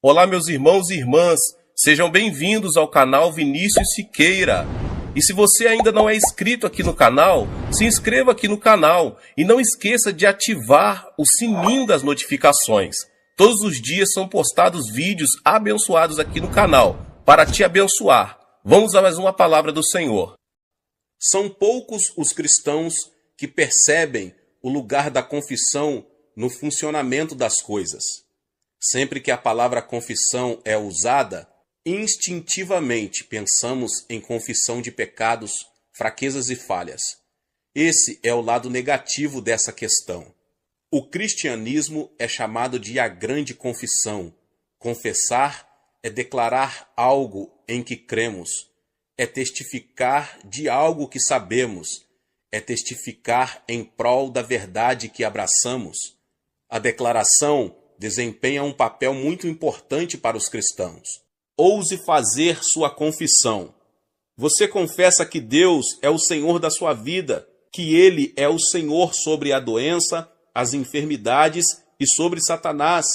Olá, meus irmãos e irmãs, sejam bem-vindos ao canal Vinícius Siqueira. E se você ainda não é inscrito aqui no canal, se inscreva aqui no canal e não esqueça de ativar o sininho das notificações. Todos os dias são postados vídeos abençoados aqui no canal, para te abençoar. Vamos a mais uma palavra do Senhor. São poucos os cristãos que percebem o lugar da confissão no funcionamento das coisas. Sempre que a palavra confissão é usada, instintivamente pensamos em confissão de pecados, fraquezas e falhas. Esse é o lado negativo dessa questão. O cristianismo é chamado de a grande confissão. Confessar é declarar algo em que cremos, é testificar de algo que sabemos, é testificar em prol da verdade que abraçamos. A declaração desempenha um papel muito importante para os cristãos. Ouse fazer sua confissão. Você confessa que Deus é o Senhor da sua vida, que Ele é o Senhor sobre a doença, as enfermidades e sobre Satanás.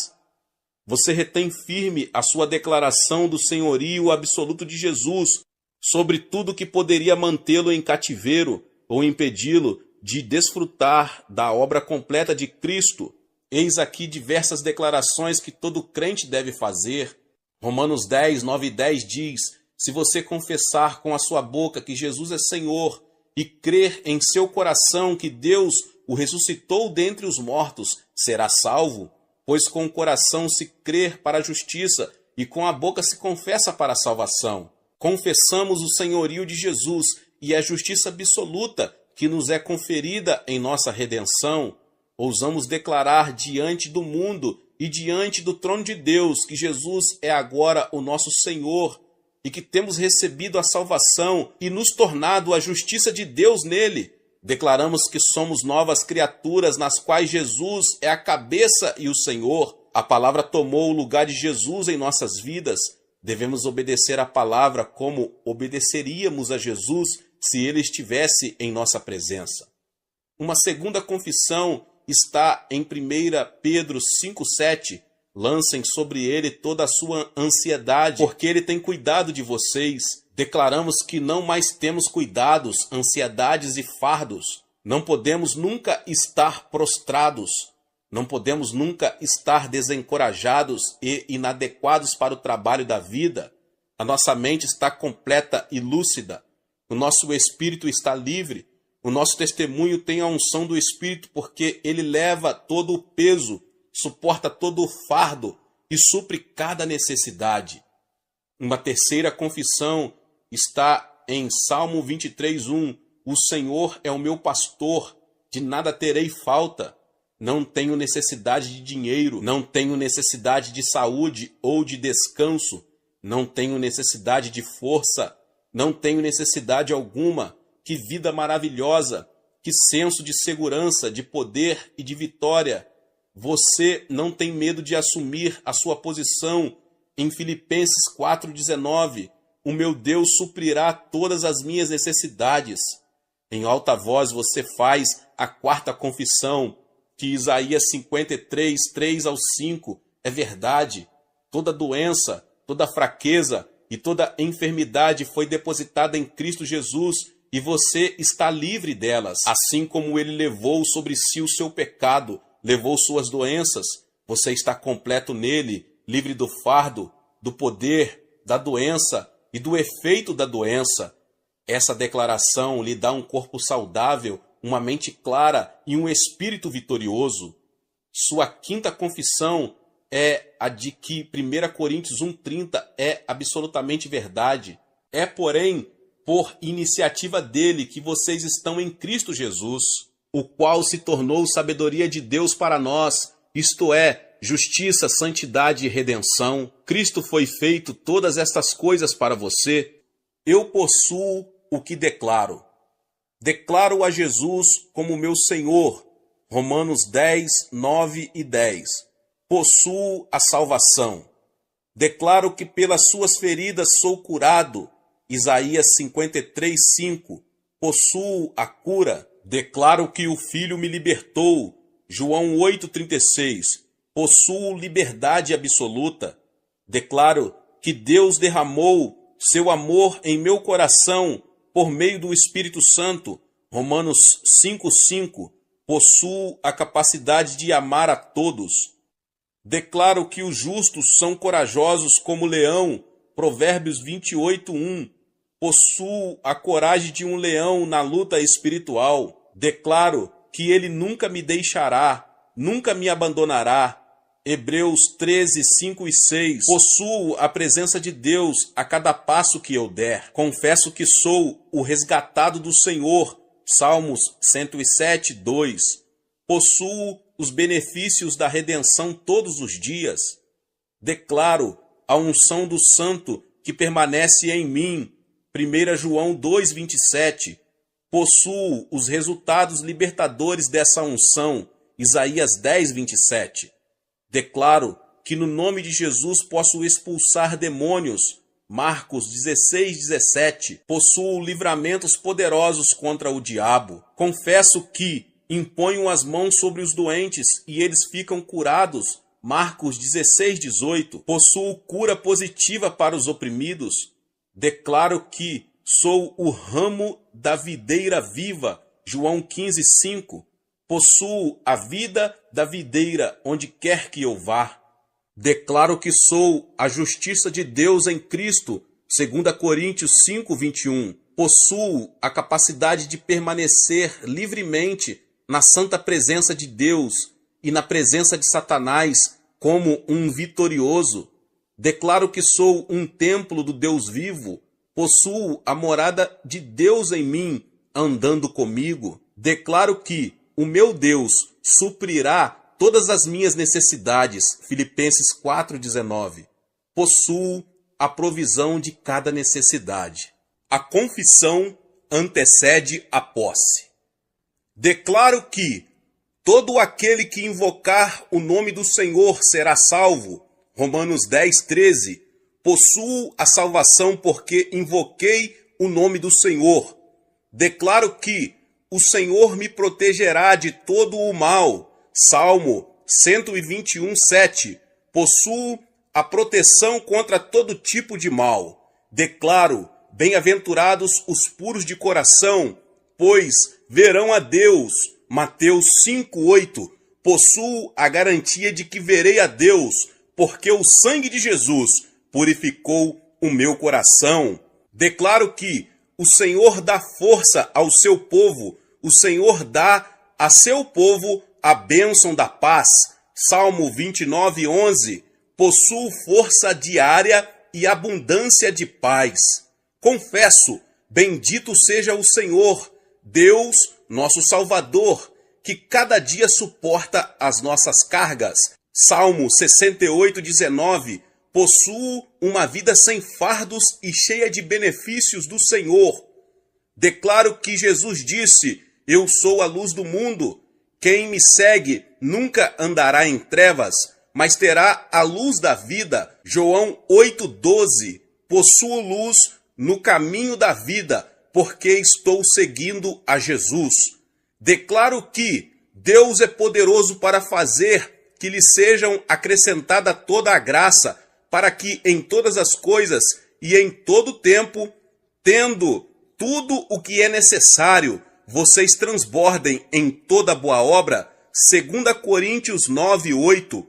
Você retém firme a sua declaração do senhorio absoluto de Jesus sobre tudo que poderia mantê-lo em cativeiro ou impedi-lo de desfrutar da obra completa de Cristo. Eis aqui diversas declarações que todo crente deve fazer. Romanos 10, 9 e 10 diz: se você confessar com a sua boca que Jesus é Senhor e crer em seu coração que Deus o ressuscitou dentre os mortos, será salvo. Pois com o coração se crer para a justiça e com a boca se confessa para a salvação. Confessamos o senhorio de Jesus e a justiça absoluta que nos é conferida em nossa redenção. Ousamos declarar diante do mundo e diante do trono de Deus que Jesus é agora o nosso Senhor e que temos recebido a salvação e nos tornado a justiça de Deus nele. Declaramos que somos novas criaturas nas quais Jesus é a cabeça e o Senhor. A palavra tomou o lugar de Jesus em nossas vidas. Devemos obedecer a palavra como obedeceríamos a Jesus se ele estivesse em nossa presença. Uma segunda confissão está em 1 Pedro 5,7. Lancem sobre ele toda a sua ansiedade, porque ele tem cuidado de vocês. Declaramos que não mais temos cuidados, ansiedades e fardos. Não podemos nunca estar prostrados. Não podemos nunca estar desencorajados e inadequados para o trabalho da vida. A nossa mente está completa e lúcida. O nosso espírito está livre. O nosso testemunho tem a unção do Espírito porque ele leva todo o peso, suporta todo o fardo e supre cada necessidade. Uma terceira confissão está em Salmo 23:1. O Senhor é o meu pastor, de nada terei falta. Não tenho necessidade de dinheiro, não tenho necessidade de saúde ou de descanso, não tenho necessidade de força, não tenho necessidade alguma. Que vida maravilhosa, que senso de segurança, de poder e de vitória. Você não tem medo de assumir a sua posição em Filipenses 4,19. O meu Deus suprirá todas as minhas necessidades. Em alta voz você faz a quarta confissão, que Isaías 53, 3 ao 5 é verdade. Toda doença, toda fraqueza e toda enfermidade foi depositada em Cristo Jesus e você está livre delas. Assim como ele levou sobre si o seu pecado, levou suas doenças, você está completo nele, livre do fardo, do poder, da doença e do efeito da doença. Essa declaração lhe dá um corpo saudável, uma mente clara e um espírito vitorioso. Sua quinta confissão é a de que 1 Coríntios 1,30 é absolutamente verdade. É, porém, por iniciativa dele que vocês estão em Cristo Jesus, o qual se tornou sabedoria de Deus para nós, isto é, justiça, santidade e redenção. Cristo foi feito todas estas coisas para você. Eu possuo o que declaro. Declaro a Jesus como meu Senhor. Romanos 10, 9 e 10. Possuo a salvação. Declaro que pelas suas feridas sou curado. Isaías 53, 5. Possuo a cura. Declaro que o Filho me libertou. João 8, 36. Possuo liberdade absoluta. Declaro que Deus derramou seu amor em meu coração por meio do Espírito Santo. Romanos 5:5. Possuo a capacidade de amar a todos. Declaro que os justos são corajosos como leão. Provérbios 28:1. Possuo a coragem de um leão na luta espiritual. Declaro que ele nunca me deixará, nunca me abandonará. Hebreus 13:5 e 6. Possuo a presença de Deus a cada passo que eu der. Confesso que sou o resgatado do Senhor. Salmos 107:2. Possuo os benefícios da redenção todos os dias. Declaro a unção do Santo que permanece em mim. 1 João 2:27. Possuo os resultados libertadores dessa unção. Isaías 10:27. Declaro que no nome de Jesus posso expulsar demônios. Marcos 16:17. Possuo livramentos poderosos contra o diabo. Confesso que imponho as mãos sobre os doentes e eles ficam curados. Marcos 16:18. Possuo cura positiva para os oprimidos. Declaro que sou o ramo da videira viva. João 15:5. Possuo a vida da videira onde quer que eu vá. Declaro que sou a justiça de Deus em Cristo. 2 Coríntios 5:21. Possuo a capacidade de permanecer livremente na santa presença de Deus e na presença de Satanás como um vitorioso. Declaro que sou um templo do Deus vivo. Possuo a morada de Deus em mim, andando comigo. Declaro que o meu Deus suprirá todas as minhas necessidades. Filipenses 4:19. Possuo a provisão de cada necessidade. A confissão antecede a posse. Declaro que todo aquele que invocar o nome do Senhor será salvo. Romanos 10:13. Possuo a salvação porque invoquei o nome do Senhor. Declaro que o Senhor me protegerá de todo o mal. Salmo 121:7. Possuo a proteção contra todo tipo de mal. Declaro: bem-aventurados os puros de coração, pois verão a Deus. Mateus 5:8. Possuo a garantia de que verei a Deus, porque o sangue de Jesus purificou o meu coração. Declaro que o Senhor dá força ao seu povo, o Senhor dá a seu povo a bênção da paz. Salmo 29:11. Possuo força diária e abundância de paz. Confesso: bendito seja o Senhor, Deus, nosso Salvador, que cada dia suporta as nossas cargas. Salmo 68:19. Possuo uma vida sem fardos e cheia de benefícios do Senhor. Declaro que Jesus disse: eu sou a luz do mundo. Quem me segue nunca andará em trevas, mas terá a luz da vida. João 8:12. Possuo luz no caminho da vida, porque estou seguindo a Jesus. Declaro que Deus é poderoso para fazer que lhe sejam acrescentada toda a graça, para que em todas as coisas e em todo tempo, tendo tudo o que é necessário, vocês transbordem em toda boa obra. 2 Coríntios 9:8.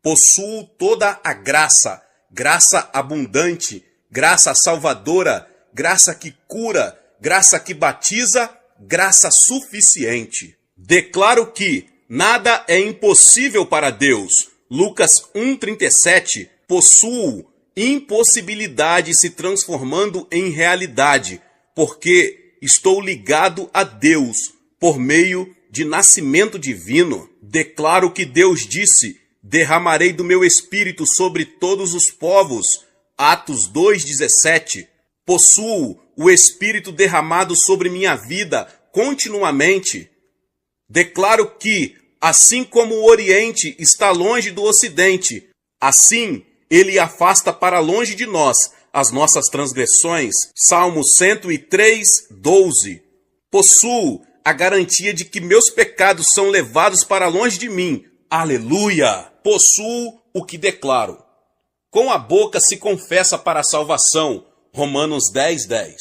Possuo toda a graça, graça abundante, graça salvadora, graça que cura, graça que batiza, graça suficiente. Declaro que nada é impossível para Deus. Lucas 1:37. Possuo impossibilidade se transformando em realidade, porque estou ligado a Deus por meio de nascimento divino. Declaro que Deus disse: derramarei do meu espírito sobre todos os povos. Atos 2:17. Possuo o espírito derramado sobre minha vida continuamente. Declaro que, assim como o Oriente está longe do Ocidente, assim ele afasta para longe de nós as nossas transgressões. Salmo 103:12. Possuo a garantia de que meus pecados são levados para longe de mim. Aleluia! Possuo o que declaro. Com a boca se confessa para a salvação. Romanos 10:10.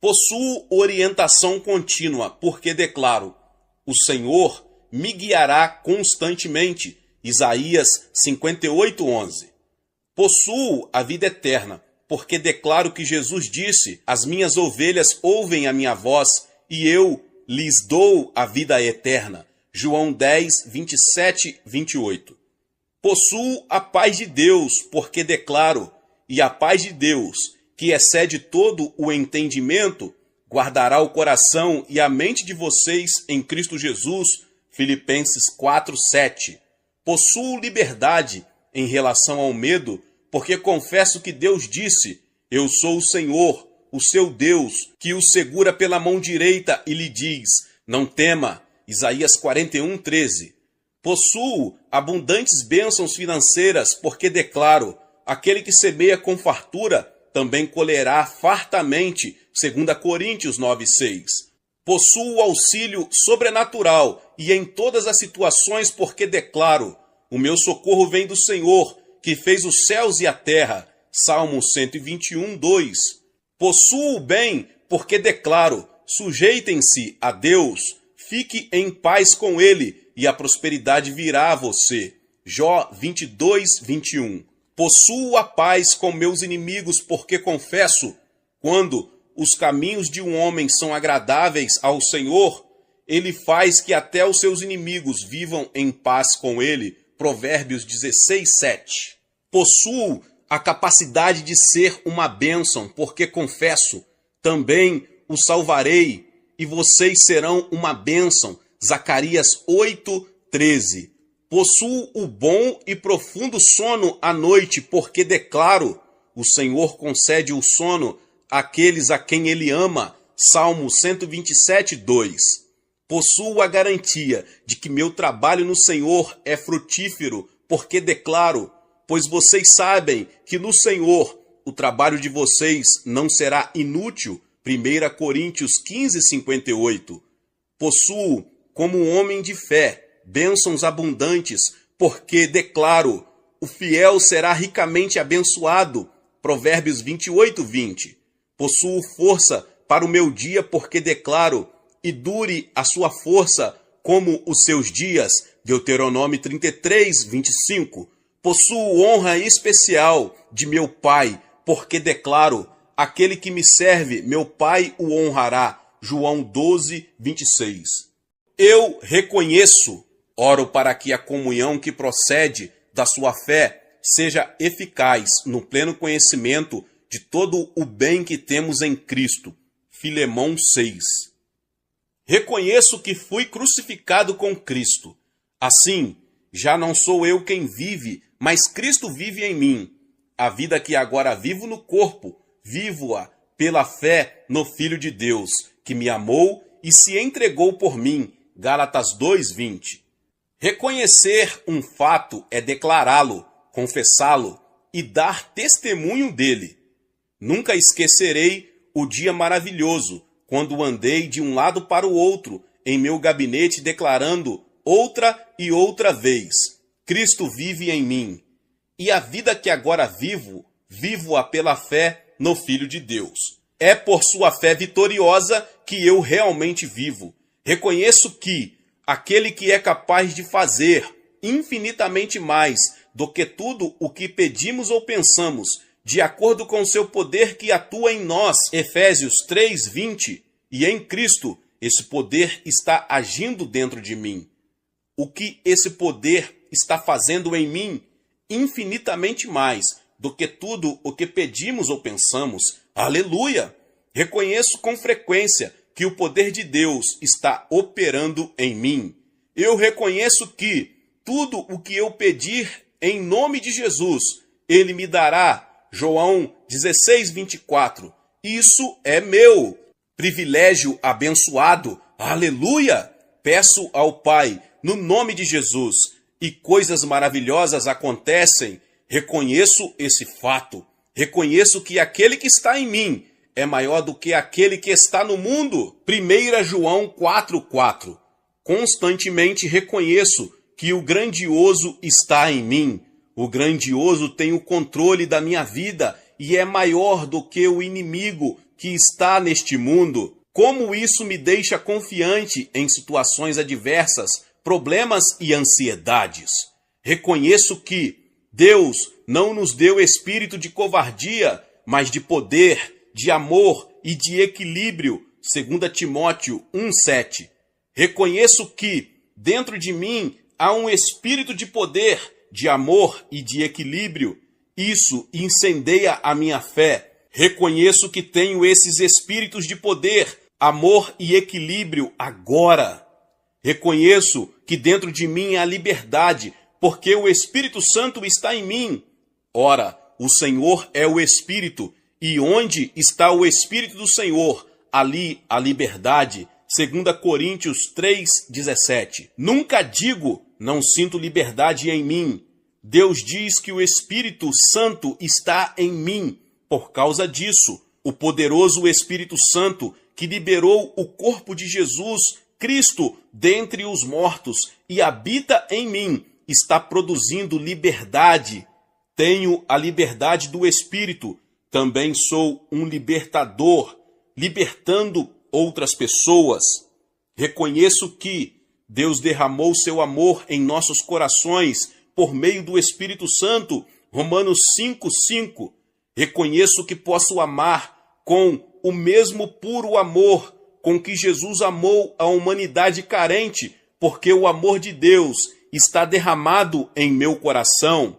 Possuo orientação contínua, porque declaro: o Senhor me guiará constantemente. Isaías 58:11. Possuo a vida eterna, porque declaro que Jesus disse: as minhas ovelhas ouvem a minha voz, e eu lhes dou a vida eterna. João 10:27-28. Possuo a paz de Deus, porque declaro: e a paz de Deus, que excede todo o entendimento, guardará o coração e a mente de vocês em Cristo Jesus. Filipenses 4:7. Possuo liberdade em relação ao medo, porque confesso que Deus disse: eu sou o Senhor, o seu Deus, que o segura pela mão direita e lhe diz: não tema. Isaías 41:13. Possuo abundantes bênçãos financeiras, porque declaro: aquele que semeia com fartura também colherá fartamente. 2 Coríntios 9:6. Possuo auxílio sobrenatural e em todas as situações, porque declaro: o meu socorro vem do Senhor, que fez os céus e a terra. Salmo 121:2. Possuo o bem, porque declaro: sujeitem-se a Deus, fique em paz com ele, e a prosperidade virá a você. Jó 22:21. Possuo a paz com meus inimigos, porque confesso: quando os caminhos de um homem são agradáveis ao Senhor, ele faz que até os seus inimigos vivam em paz com ele. Provérbios 16:7. Possuo a capacidade de ser uma bênção, porque confesso: também o salvarei, e vocês serão uma bênção. Zacarias 8:13. Possuo o bom e profundo sono à noite, porque declaro: o Senhor concede o sono àqueles a quem ele ama. Salmo 127:2. Possuo a garantia de que meu trabalho no Senhor é frutífero, porque declaro: pois vocês sabem que no Senhor o trabalho de vocês não será inútil. 1 Coríntios 15:58. Possuo, como homem de fé, bênçãos abundantes, porque declaro: o fiel será ricamente abençoado. Provérbios 28:20. Possuo força para o meu dia, porque declaro: e dure a sua força como os seus dias. Deuteronômio 33:25. Possuo honra especial de meu Pai, porque declaro: aquele que me serve, meu Pai o honrará. João 12:26. Eu reconheço, oro para que a comunhão que procede da sua fé seja eficaz no pleno conhecimento de todo o bem que temos em Cristo. Filemão 6. Reconheço que fui crucificado com Cristo. Assim, já não sou eu quem vive, mas Cristo vive em mim. A vida que agora vivo no corpo, vivo-a pela fé no Filho de Deus, que me amou e se entregou por mim. Gálatas 2:20. Reconhecer um fato é declará-lo, confessá-lo e dar testemunho dele. Nunca esquecerei o dia maravilhoso, quando andei de um lado para o outro em meu gabinete declarando outra e outra vez: Cristo vive em mim. E a vida que agora vivo, vivo-a pela fé no Filho de Deus. É por sua fé vitoriosa que eu realmente vivo. Reconheço que aquele que é capaz de fazer infinitamente mais do que tudo o que pedimos ou pensamos, de acordo com o seu poder que atua em nós, Efésios 3:20, e em Cristo, esse poder está agindo dentro de mim. O que esse poder está fazendo em mim, infinitamente mais do que tudo o que pedimos ou pensamos. Aleluia! Reconheço com frequência que o poder de Deus está operando em mim. Eu reconheço que tudo o que eu pedir em nome de Jesus, Ele me dará. João 16:24. Isso é meu privilégio abençoado. Aleluia! Peço ao Pai, no nome de Jesus, e coisas maravilhosas acontecem. Reconheço esse fato. Reconheço que aquele que está em mim é maior do que aquele que está no mundo. 1 João 4:4. Constantemente reconheço que o grandioso está em mim. O grandioso tem o controle da minha vida e é maior do que o inimigo que está neste mundo. Como isso me deixa confiante em situações adversas, problemas e ansiedades? Reconheço que Deus não nos deu espírito de covardia, mas de poder, de amor e de equilíbrio, 2 Timóteo 1,7. Reconheço que, dentro de mim, há um espírito de poder, de amor e de equilíbrio. Isso incendeia a minha fé. Reconheço que tenho esses espíritos de poder, amor e equilíbrio agora. Reconheço que dentro de mim há liberdade, porque o Espírito Santo está em mim. Ora, o Senhor é o Espírito, e onde está o Espírito do Senhor, ali a liberdade. 2 Coríntios 3,17. Nunca digo, não sinto liberdade em mim. Deus diz que o Espírito Santo está em mim. Por causa disso, o poderoso Espírito Santo que liberou o corpo de Jesus, Cristo, dentre os mortos e habita em mim, está produzindo liberdade. Tenho a liberdade do Espírito. Também sou um libertador, libertando outras pessoas. Reconheço que Deus derramou seu amor em nossos corações por meio do Espírito Santo. Romanos 5,5. Reconheço que posso amar com o mesmo puro amor com que Jesus amou a humanidade carente, porque o amor de Deus está derramado em meu coração.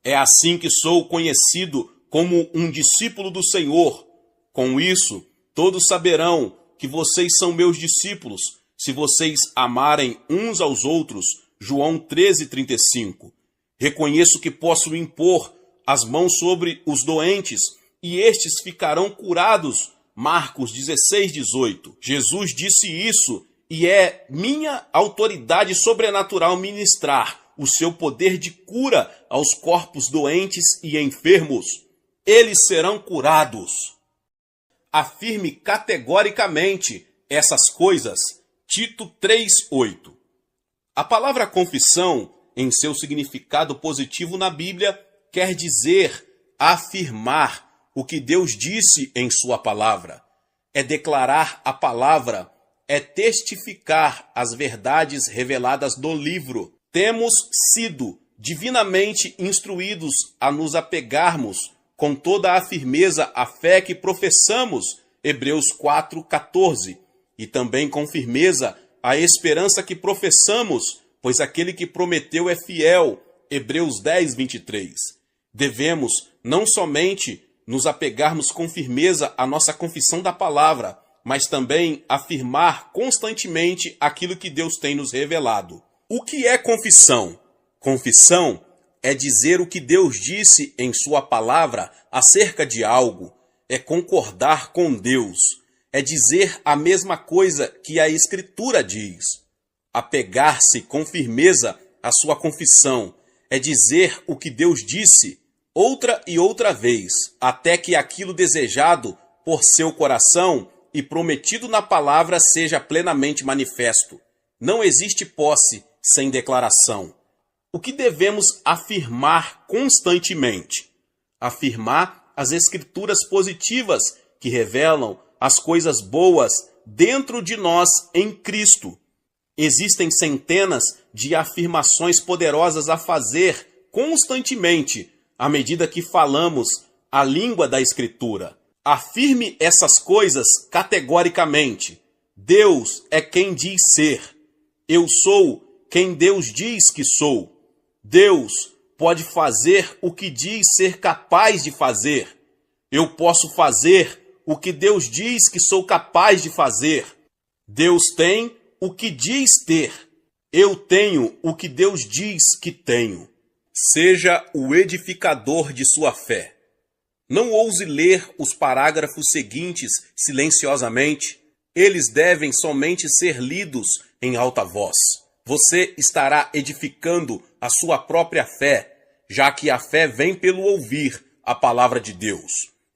É assim que sou conhecido como um discípulo do Senhor. Com isso, todos saberão que vocês são meus discípulos, se vocês amarem uns aos outros. João 13,35. Reconheço que posso impor as mãos sobre os doentes e estes ficarão curados. Marcos 16,18. Jesus disse isso e é minha autoridade sobrenatural ministrar o seu poder de cura aos corpos doentes e enfermos. Eles serão curados. Afirme categoricamente essas coisas. Tito 3,8. A palavra confissão, em seu significado positivo na Bíblia, quer dizer afirmar o que Deus disse em sua palavra. É declarar a palavra, é testificar as verdades reveladas no livro. Temos sido divinamente instruídos a nos apegarmos com toda a firmeza à fé que professamos, Hebreus 4,14, e também com firmeza a esperança que professamos, pois aquele que prometeu é fiel, Hebreus 10,23. Devemos não somente nos apegarmos com firmeza à nossa confissão da palavra, mas também afirmar constantemente aquilo que Deus tem nos revelado. O que é confissão? Confissão é dizer o que Deus disse em sua palavra acerca de algo, é concordar com Deus, é dizer a mesma coisa que a Escritura diz. Apegar-se com firmeza à sua confissão é dizer o que Deus disse outra e outra vez, até que aquilo desejado por seu coração e prometido na palavra seja plenamente manifesto. Não existe posse sem declaração. O que devemos afirmar constantemente? Afirmar as escrituras positivas que revelam as coisas boas dentro de nós em Cristo. Existem centenas de afirmações poderosas a fazer constantemente à medida que falamos a língua da Escritura. Afirme essas coisas categoricamente. Deus é quem diz ser. Eu sou quem Deus diz que sou. Deus pode fazer o que diz ser capaz de fazer. Eu posso fazer o que Deus diz que sou capaz de fazer. Deus tem o que diz ter. Eu tenho o que Deus diz que tenho. Seja o edificador de sua fé. Não ouse ler os parágrafos seguintes silenciosamente. Eles devem somente ser lidos em alta voz. Você estará edificando a sua própria fé, já que a fé vem pelo ouvir a palavra de Deus.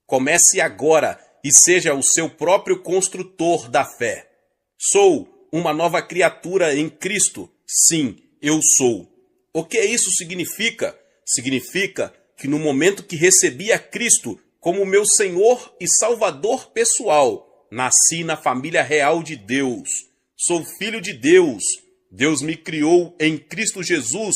Comece agora e seja o seu próprio construtor da fé. Sou uma nova criatura em Cristo. Sim, eu sou. O que isso significa? significa que no momento que recebi a Cristo como meu Senhor e Salvador pessoal, nasci na família real de Deus. Sou filho de Deus. Deus me criou em Cristo Jesus.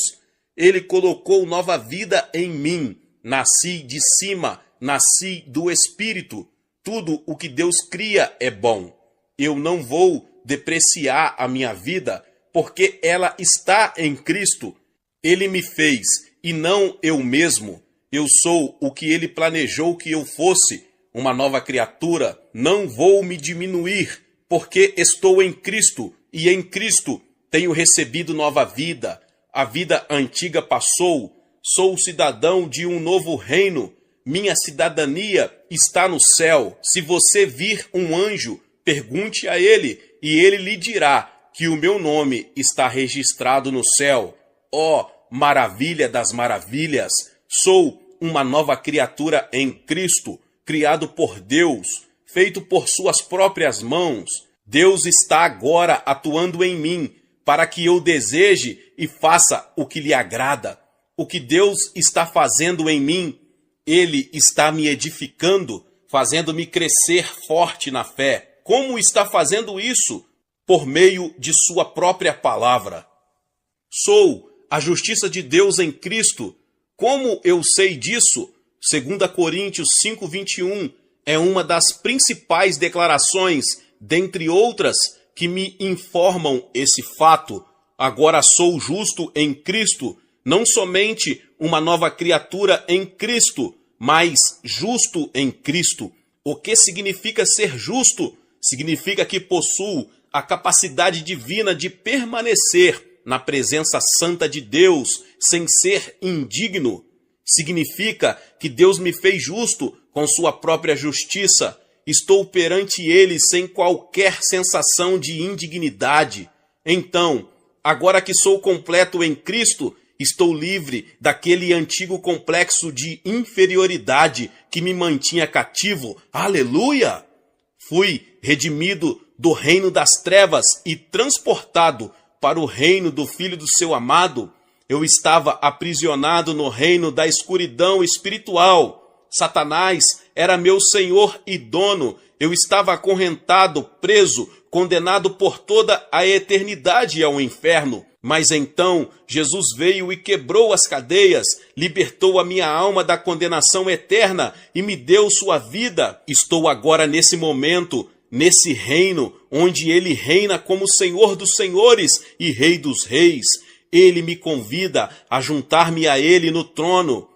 Ele colocou nova vida em mim. Nasci de cima, nasci do Espírito. Tudo o que Deus cria é bom. Eu não vou depreciar a minha vida, porque ela está em Cristo. Ele me fez, e não eu mesmo. Eu sou o que Ele planejou que eu fosse, uma nova criatura. Não vou me diminuir, porque estou em Cristo, e em Cristo tenho recebido nova vida. A vida antiga passou. Sou cidadão de um novo reino. Minha cidadania está no céu. Se você vir um anjo, pergunte a ele, e ele lhe dirá que o meu nome está registrado no céu. Ó, maravilha das maravilhas! Sou uma nova criatura em Cristo, criado por Deus, feito por suas próprias mãos. Deus está agora atuando em mim, para que eu deseje e faça o que lhe agrada. O que Deus está fazendo em mim, Ele está me edificando, fazendo-me crescer forte na fé. Como está fazendo isso? Por meio de sua própria palavra. Sou a justiça de Deus em Cristo. Como eu sei disso? 2 Coríntios 5:21 é uma das principais declarações, dentre outras, que me informam esse fato. Agora sou justo em Cristo, não somente uma nova criatura em Cristo, mas justo em Cristo. O que significa ser justo? Significa que possuo a capacidade divina de permanecer na presença santa de Deus sem ser indigno. Significa que Deus me fez justo com sua própria justiça. Estou perante Ele sem qualquer sensação de indignidade. Então, agora que sou completo em Cristo, estou livre daquele antigo complexo de inferioridade que me mantinha cativo. Aleluia! Fui redimido do reino das trevas e transportado para o reino do Filho do seu amado. Eu estava aprisionado no reino da escuridão espiritual. Satanás era meu senhor e dono. Eu estava acorrentado, preso, condenado por toda a eternidade ao inferno. Mas então Jesus veio e quebrou as cadeias, libertou a minha alma da condenação eterna e me deu sua vida. Estou agora nesse momento, nesse reino, onde Ele reina como Senhor dos senhores e Rei dos reis. Ele me convida a juntar-me a Ele no trono.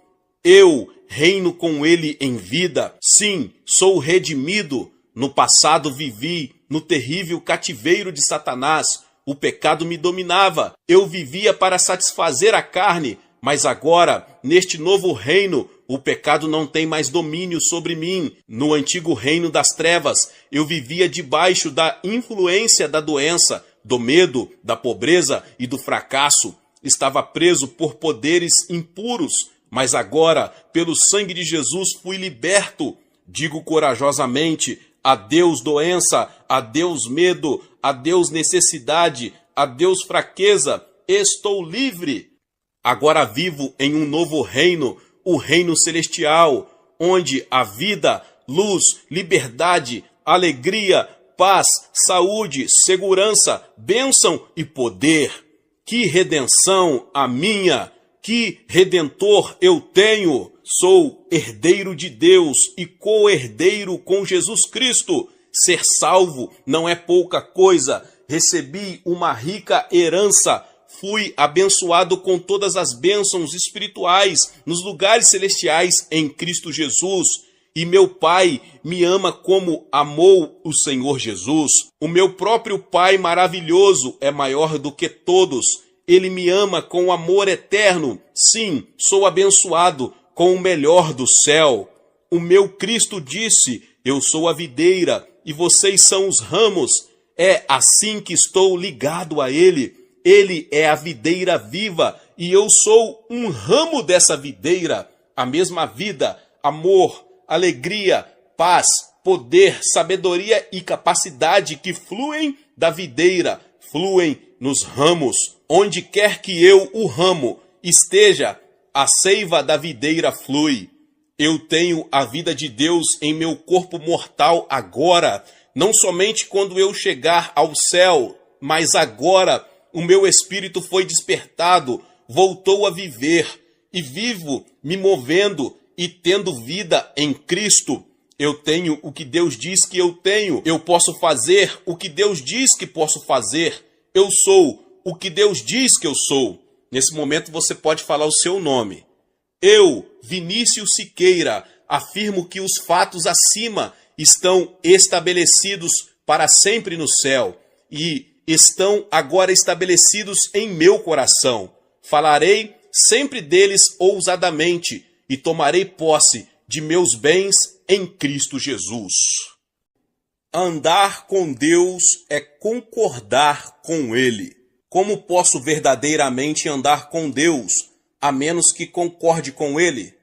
Eu reino com Ele em vida. Sim, sou redimido. No passado vivi no terrível cativeiro de Satanás. O pecado me dominava. Eu vivia para satisfazer a carne, mas agora, neste novo reino, o pecado não tem mais domínio sobre mim. No antigo reino das trevas, eu vivia debaixo da influência da doença, do medo, da pobreza e do fracasso. Estava preso por poderes impuros, mas agora, pelo sangue de Jesus, fui liberto. Digo corajosamente: adeus doença, adeus medo, adeus necessidade, adeus fraqueza, estou livre. Agora vivo em um novo reino, o reino celestial, onde a vida, luz, liberdade, alegria, paz, saúde, segurança, bênção e poder. Que redenção a minha! Que redentor eu tenho! Sou herdeiro de Deus e co-herdeiro com Jesus Cristo. Ser salvo não é pouca coisa. Recebi uma rica herança. Fui abençoado com todas as bênçãos espirituais nos lugares celestiais em Cristo Jesus. E meu Pai me ama como amou o Senhor Jesus. O meu próprio Pai maravilhoso é maior do que todos. Ele me ama com amor eterno. Sim, sou abençoado com o melhor do céu. O meu Cristo disse: eu sou a videira e vocês são os ramos. É assim que estou ligado a Ele. Ele é a videira viva e eu sou um ramo dessa videira. A mesma vida, amor, alegria, paz, poder, sabedoria e capacidade que fluem da videira, fluem nos ramos. Onde quer que eu, o ramo, esteja, a seiva da videira flui. Eu tenho a vida de Deus em meu corpo mortal agora, não somente quando eu chegar ao céu, mas agora o meu espírito foi despertado, voltou a viver, e vivo me movendo e tendo vida em Cristo. Eu tenho o que Deus diz que eu tenho, eu posso fazer o que Deus diz que posso fazer, eu sou o que Deus diz que eu sou. Nesse momento você pode falar o seu nome. Eu, Vinícius Siqueira, afirmo que os fatos acima estão estabelecidos para sempre no céu e estão agora estabelecidos em meu coração. Falarei sempre deles ousadamente e tomarei posse de meus bens em Cristo Jesus. Andar com Deus é concordar com Ele. Como posso verdadeiramente andar com Deus, a menos que concorde com Ele?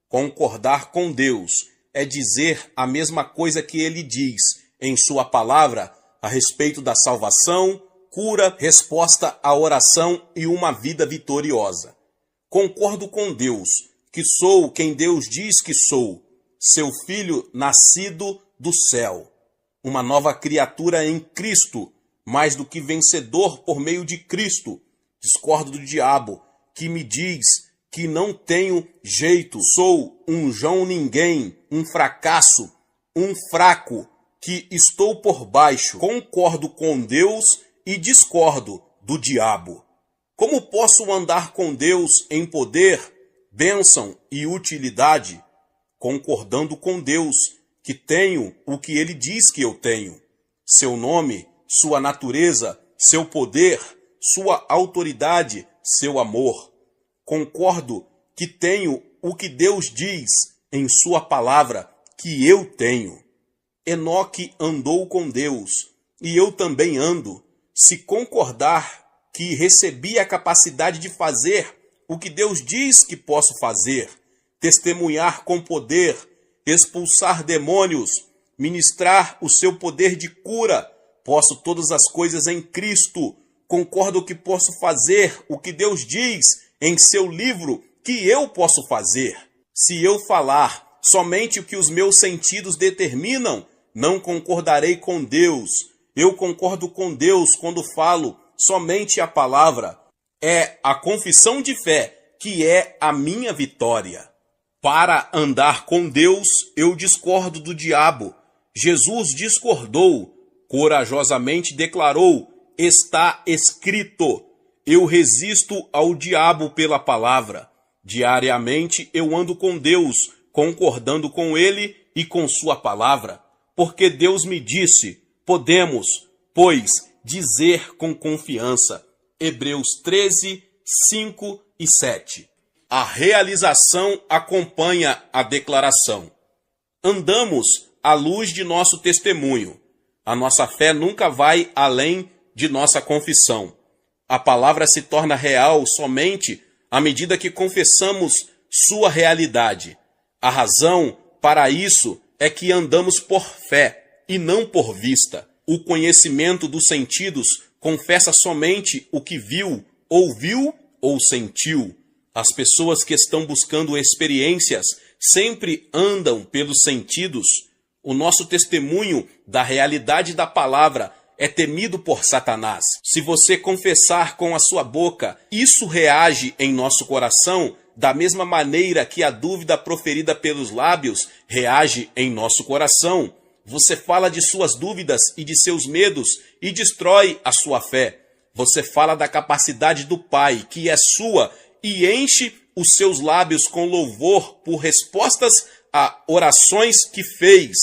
Concordar com Deus é dizer a mesma coisa que Ele diz em sua palavra a respeito da salvação, cura, resposta à oração e uma vida vitoriosa. Concordo com Deus, que sou quem Deus diz que sou, seu filho nascido do céu, uma nova criatura em Cristo, mais do que vencedor por meio de Cristo. Discordo do diabo, que me diz que não tenho jeito, sou um João ninguém, um fracasso, um fraco, que estou por baixo. Concordo com Deus e discordo do diabo. Como posso andar com Deus em poder, bênção e utilidade? Concordando com Deus, que tenho o que Ele diz que eu tenho. Seu nome, sua natureza, seu poder, sua autoridade, seu amor. Concordo que tenho o que Deus diz em sua palavra que eu tenho. Enoque andou com Deus, e eu também ando. Se concordar que recebi a capacidade de fazer o que Deus diz que posso fazer, testemunhar com poder, expulsar demônios, ministrar o seu poder de cura, posso todas as coisas em Cristo. Concordo que posso fazer o que Deus diz em seu livro que eu posso fazer. Se eu falar somente o que os meus sentidos determinam, não concordarei com Deus. Eu concordo com Deus quando falo somente a palavra. É a confissão de fé que é a minha vitória. Para andar com Deus, eu discordo do diabo. Jesus discordou, corajosamente declarou: está escrito. Eu resisto ao diabo pela palavra. Diariamente eu ando com Deus, concordando com Ele e com sua palavra. Porque Deus me disse: podemos, pois, dizer com confiança. Hebreus 13, 5 e 7. A realização acompanha a declaração. Andamos à luz de nosso testemunho. A nossa fé nunca vai além de nossa confissão. A palavra se torna real somente à medida que confessamos sua realidade. A razão para isso é que andamos por fé e não por vista. O conhecimento dos sentidos confessa somente o que viu, ouviu ou sentiu. As pessoas que estão buscando experiências sempre andam pelos sentidos. O nosso testemunho da realidade da palavra é temido por Satanás. Se você confessar com a sua boca, isso reage em nosso coração da mesma maneira que a dúvida proferida pelos lábios reage em nosso coração. Você fala de suas dúvidas e de seus medos e destrói a sua fé. Você fala da capacidade do Pai, que é sua, e enche os seus lábios com louvor por respostas a orações que fez.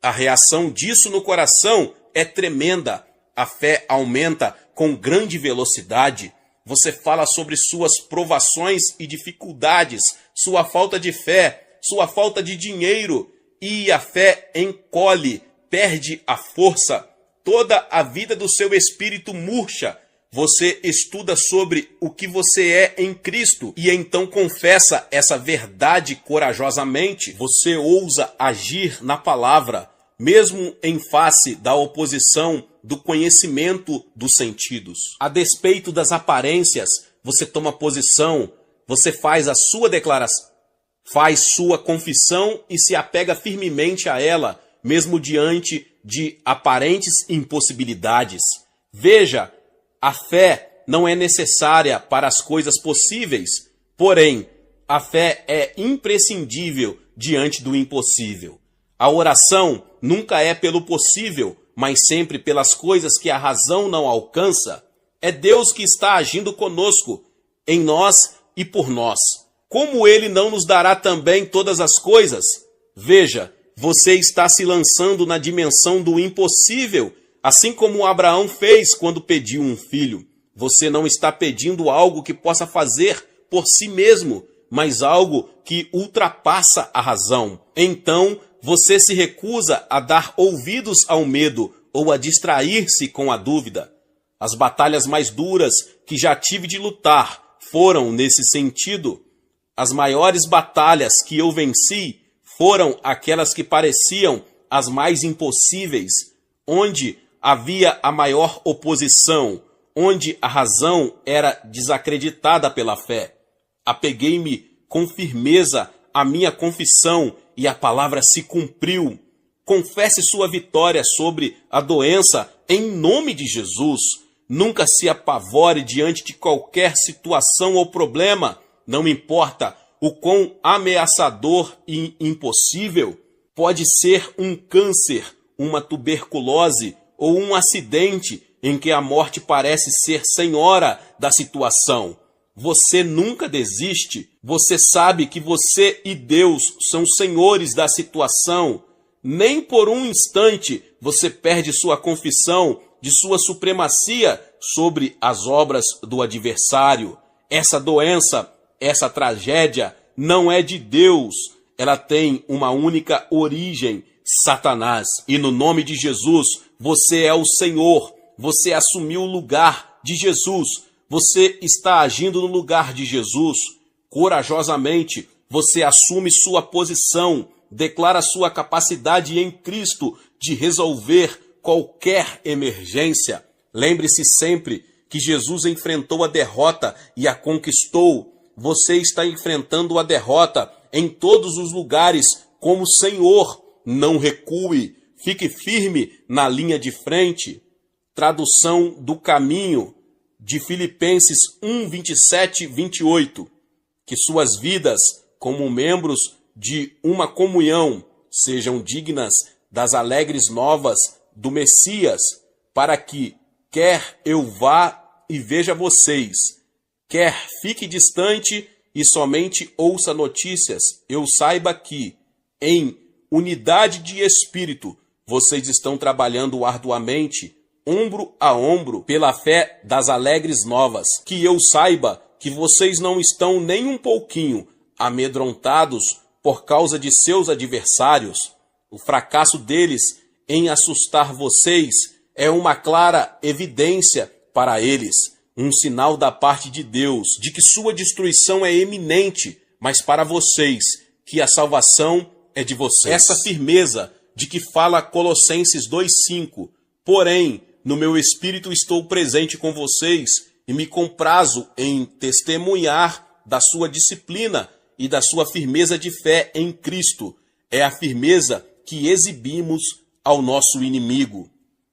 A reação disso no coração é tremenda. A fé aumenta com grande velocidade. Você fala sobre suas provações e dificuldades, sua falta de fé, sua falta de dinheiro, e a fé encolhe, perde a força. Toda a vida do seu espírito murcha. Você estuda sobre o que você é em Cristo e então confessa essa verdade corajosamente. Você ousa agir na palavra, mesmo em face da oposição do conhecimento dos sentidos. A despeito das aparências, você toma posição, você faz a sua declaração, faz sua confissão e se apega firmemente a ela, mesmo diante de aparentes impossibilidades. Veja, a fé não é necessária para as coisas possíveis, porém, a fé é imprescindível diante do impossível. A oração nunca é pelo possível, mas sempre pelas coisas que a razão não alcança. É Deus que está agindo conosco, em nós e por nós. Como Ele não nos dará também todas as coisas? Veja, você está se lançando na dimensão do impossível, assim como Abraão fez quando pediu um filho. Você não está pedindo algo que possa fazer por si mesmo, mas algo que ultrapassa a razão. Então, você se recusa a dar ouvidos ao medo ou a distrair-se com a dúvida. As batalhas mais duras que já tive de lutar foram nesse sentido. As maiores batalhas que eu venci foram aquelas que pareciam as mais impossíveis, onde havia a maior oposição, onde a razão era desacreditada pela fé. Apeguei-me com firmeza à minha confissão e a palavra se cumpriu. Confesse sua vitória sobre a doença em nome de Jesus. Nunca se apavore diante de qualquer situação ou problema. Não importa o quão ameaçador e impossível pode ser um câncer, uma tuberculose ou um acidente em que a morte parece ser senhora da situação. Você nunca desiste. Você sabe que você e Deus são senhores da situação. Nem por um instante você perde sua confissão de sua supremacia sobre as obras do adversário. Essa doença, essa tragédia não é de Deus. Ela tem uma única origem, Satanás. E no nome de Jesus, você é o Senhor. Você assumiu o lugar de Jesus. Você está agindo no lugar de Jesus. Corajosamente, você assume sua posição, declara sua capacidade em Cristo de resolver qualquer emergência. Lembre-se sempre que Jesus enfrentou a derrota e a conquistou. Você está enfrentando a derrota em todos os lugares como Senhor. Não recue, fique firme na linha de frente. Tradução do caminho de Filipenses 1, 27 e 28. Que suas vidas, como membros de uma comunhão, sejam dignas das alegres novas do Messias, para que, quer eu vá e veja vocês, quer fique distante e somente ouça notícias, eu saiba que, em unidade de espírito, vocês estão trabalhando arduamente, ombro a ombro, pela fé das alegres novas, que eu saiba que vocês não estão nem um pouquinho amedrontados por causa de seus adversários. O fracasso deles em assustar vocês é uma clara evidência para eles, um sinal da parte de Deus, de que sua destruição é iminente, mas para vocês, que a salvação é de vocês. Essa firmeza de que fala Colossenses 2,5, porém, no meu espírito estou presente com vocês e me comprazo em testemunhar da sua disciplina e da sua firmeza de fé em Cristo. É a firmeza que exibimos ao nosso inimigo.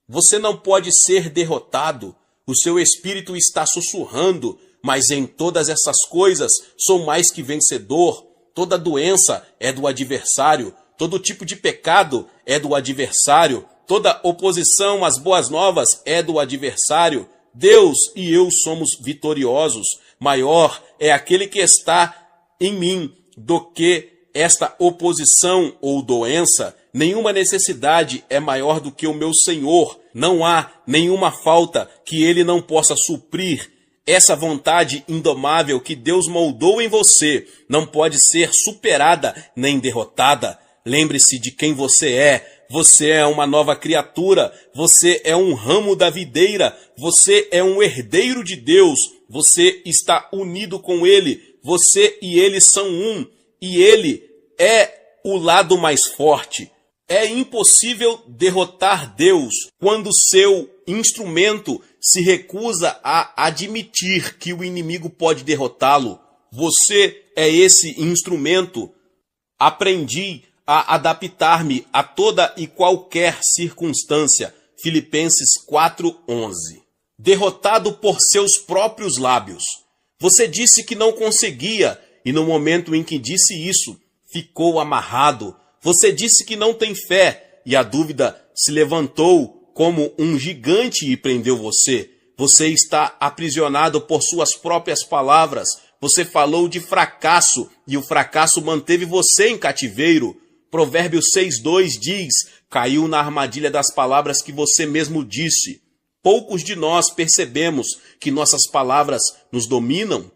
Você não pode ser derrotado. O seu espírito está sussurrando, mas em todas essas coisas sou mais que vencedor. Toda doença é do adversário, todo tipo de pecado é do adversário, toda oposição às boas novas é do adversário. Deus e eu somos vitoriosos. Maior é aquele que está em mim do que esta oposição ou doença. Nenhuma necessidade é maior do que o meu Senhor. Não há nenhuma falta que Ele não possa suprir. Essa vontade indomável que Deus moldou em você não pode ser superada nem derrotada. Lembre-se de quem você é. Você é uma nova criatura. Você é um ramo da videira. Você é um herdeiro de Deus. Você está unido com Ele. Você e Ele são um. E Ele é o lado mais forte. É impossível derrotar Deus quando seu instrumento se recusa a admitir que o inimigo pode derrotá-lo. você é esse instrumento. Aprendi a adaptar-me a toda e qualquer circunstância. Filipenses 4:11. Derrotado por seus próprios lábios. Você disse que não conseguia, e no momento em que disse isso, ficou amarrado. Você disse que não tem fé, e a dúvida se levantou como um gigante e prendeu você. Você está aprisionado por suas próprias palavras. Você falou de fracasso, e o fracasso manteve você em cativeiro. Provérbios 6:2 diz: caiu na armadilha das palavras que você mesmo disse. Poucos de nós percebemos que nossas palavras nos dominam.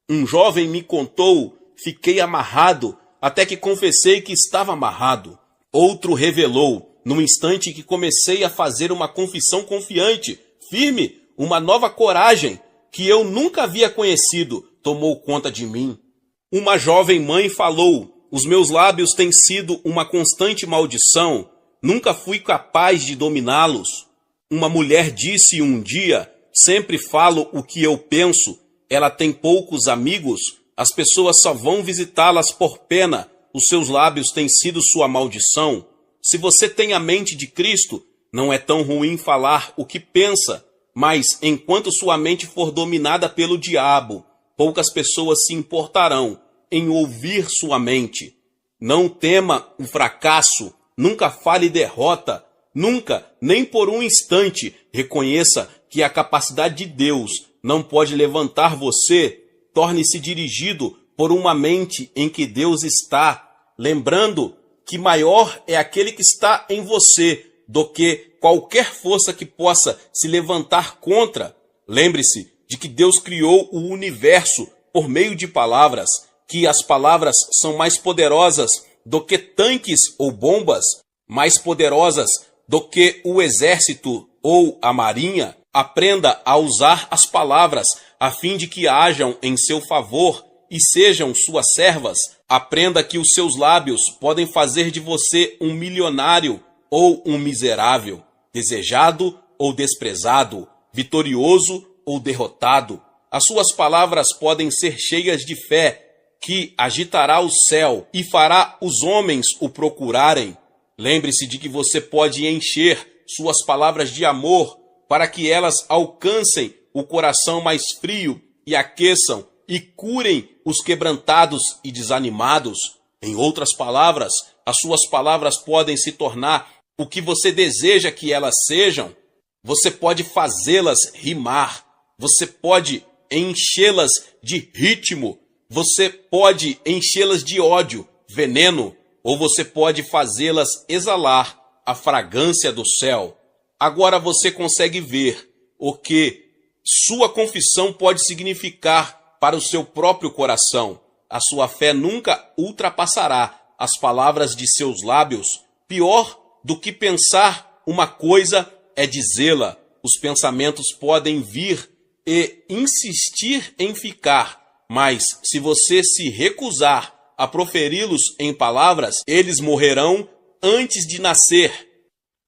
Um jovem me contou: fiquei amarrado, até que confessei que estava amarrado. Outro revelou: no instante que comecei a fazer uma confissão confiante, firme, uma nova coragem, que eu nunca havia conhecido, tomou conta de mim. Uma jovem mãe falou: os meus lábios têm sido uma constante maldição, nunca fui capaz de dominá-los. Uma mulher disse um dia: sempre falo o que eu penso. Ela tem poucos amigos, as pessoas só vão visitá-las por pena. Os seus lábios têm sido sua maldição. Se você tem a mente de Cristo, não é tão ruim falar o que pensa, mas enquanto sua mente for dominada pelo diabo, poucas pessoas se importarão em ouvir sua mente. Não tema o fracasso, nunca fale derrota, nunca, nem por um instante, reconheça que a capacidade de Deus não pode levantar você. Torne-se dirigido por uma mente em que Deus está, lembrando que maior é aquele que está em você do que qualquer força que possa se levantar contra. Lembre-se de que Deus criou o universo por meio de palavras, que as palavras são mais poderosas do que tanques ou bombas, mais poderosas do que o exército ou a marinha. Aprenda a usar as palavras a fim de que hajam em seu favor e sejam suas servas. Aprenda que os seus lábios podem fazer de você um milionário ou um miserável, desejado ou desprezado, vitorioso ou derrotado. As suas palavras podem ser cheias de fé, que agitará o céu e fará os homens o procurarem. Lembre-se de que você pode encher suas palavras de amor para que elas alcancem o coração mais frio e aqueçam e curem os quebrantados e desanimados. Em outras palavras, as suas palavras podem se tornar o que você deseja que elas sejam. Você pode fazê-las rimar. Você pode enchê-las de ritmo. Você pode enchê-las de ódio, veneno, ou você pode fazê-las exalar a fragrância do céu. Agora você consegue ver o que sua confissão pode significar para o seu próprio coração. A sua fé nunca ultrapassará as palavras de seus lábios. Pior do que pensar uma coisa é dizê-la. Os pensamentos podem vir e insistir em ficar, mas se você se recusar a proferi-los em palavras, eles morrerão antes de nascer.